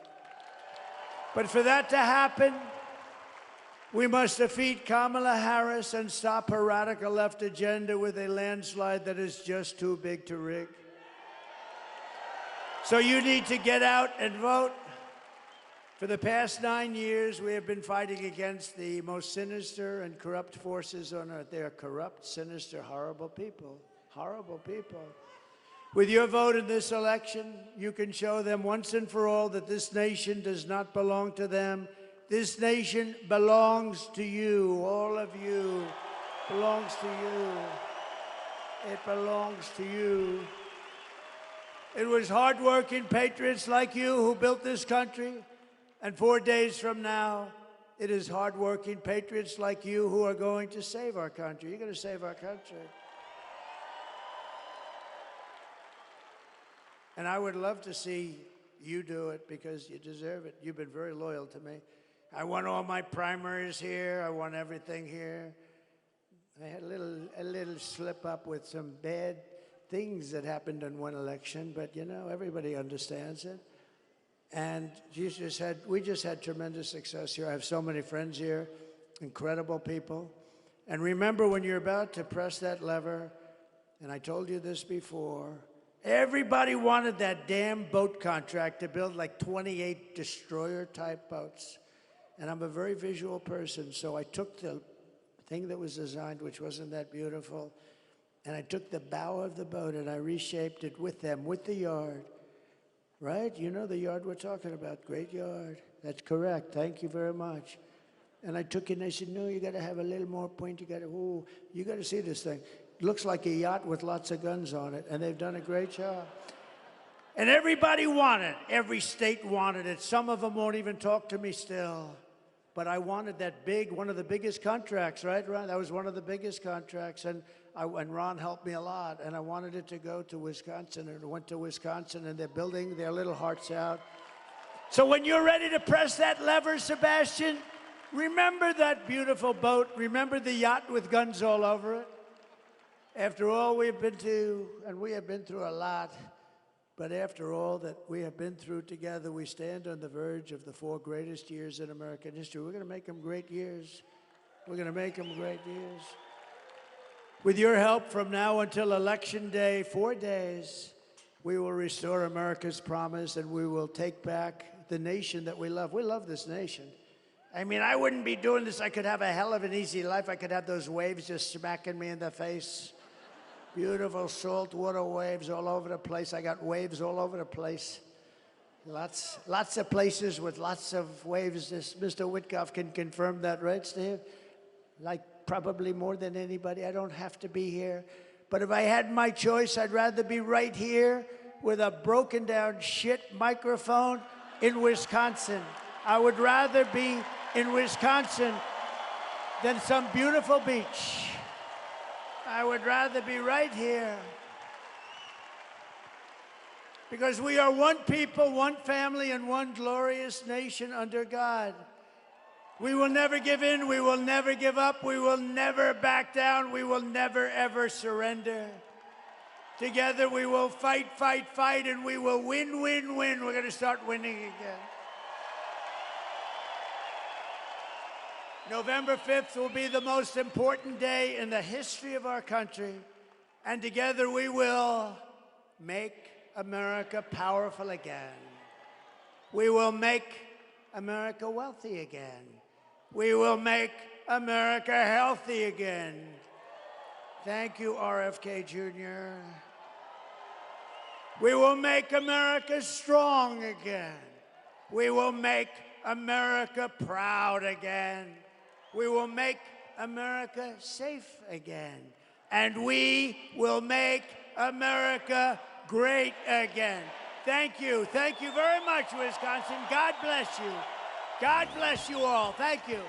But for that to happen, we must defeat Kamala Harris and stop her radical left agenda with a landslide that is just too big to rig. So you need to get out and vote. For the past 9 years, we have been fighting against the most sinister and corrupt forces on earth. They are corrupt, sinister, horrible people. Horrible people. With your vote in this election, you can show them once and for all that this nation does not belong to them. This nation belongs to you. All of you belongs to you. It belongs to you. It was hardworking patriots like you who built this country. And 4 days from now, it is hardworking patriots like you who are going to save our country. You're going to save our country. And I would love to see you do it because you deserve it. You've been very loyal to me. I won all my primaries here. I won everything here. I had a little slip up with some bad things that happened in one election, but you know, everybody understands it. And we just had tremendous success here. I have so many friends here, incredible people. And remember, when you're about to press that lever, and I told you this before, everybody wanted that damn boat contract to build like 28 destroyer-type boats. And I'm a very visual person, so I took the thing that was designed, which wasn't that beautiful, and I took the bow of the boat and I reshaped it with them, with the yard. Right? You know the yard we're talking about. Great yard. That's correct. Thank you very much. And I took it and I said, no, you got to have a little more point. You got to see this thing. It looks like a yacht with lots of guns on it, and they've done a great job. And everybody wanted it. Every state wanted it. Some of them won't even talk to me still. But I wanted that one of the biggest contracts, right, Ron? That was one of the biggest contracts. And Ron helped me a lot, and I wanted it to go to Wisconsin, and it went to Wisconsin, and they're building their little hearts out. So when you're ready to press that lever, Sebastian, remember that beautiful boat. Remember the yacht with guns all over it. After all we've been to, and we have been through a lot, but after all that we have been through together, we stand on the verge of the 4 greatest years in American history. We're going to make them great years. We're going to make them great years. With your help, from now until Election Day, 4 days, we will restore America's promise, and we will take back the nation that we love. We love this nation. I mean, I wouldn't be doing this. I could have a hell of an easy life. I could have those waves just smacking me in the face. Beautiful saltwater waves all over the place. I got waves all over the place. Lots of places with lots of waves. Mr. Witkoff can confirm that, right, Steve? Like probably more than anybody. I don't have to be here. But if I had my choice, I'd rather be right here with a broken down shit microphone in Wisconsin. I would rather be in Wisconsin than some beautiful beach. I would rather be right here. Because we are one people, one family, and one glorious nation under God. We will never give in, we will never give up, we will never back down, we will never ever surrender. Together we will fight, fight, fight, and we will win, win, win. We're going to start winning again. November 5th will be the most important day in the history of our country, and together we will make America powerful again. We will make America wealthy again. We will make America healthy again. Thank you, RFK Jr. We will make America strong again. We will make America proud again. We will make America safe again. And we will make America great again. Thank you. Thank you very much, Wisconsin. God bless you. God bless you all. Thank you.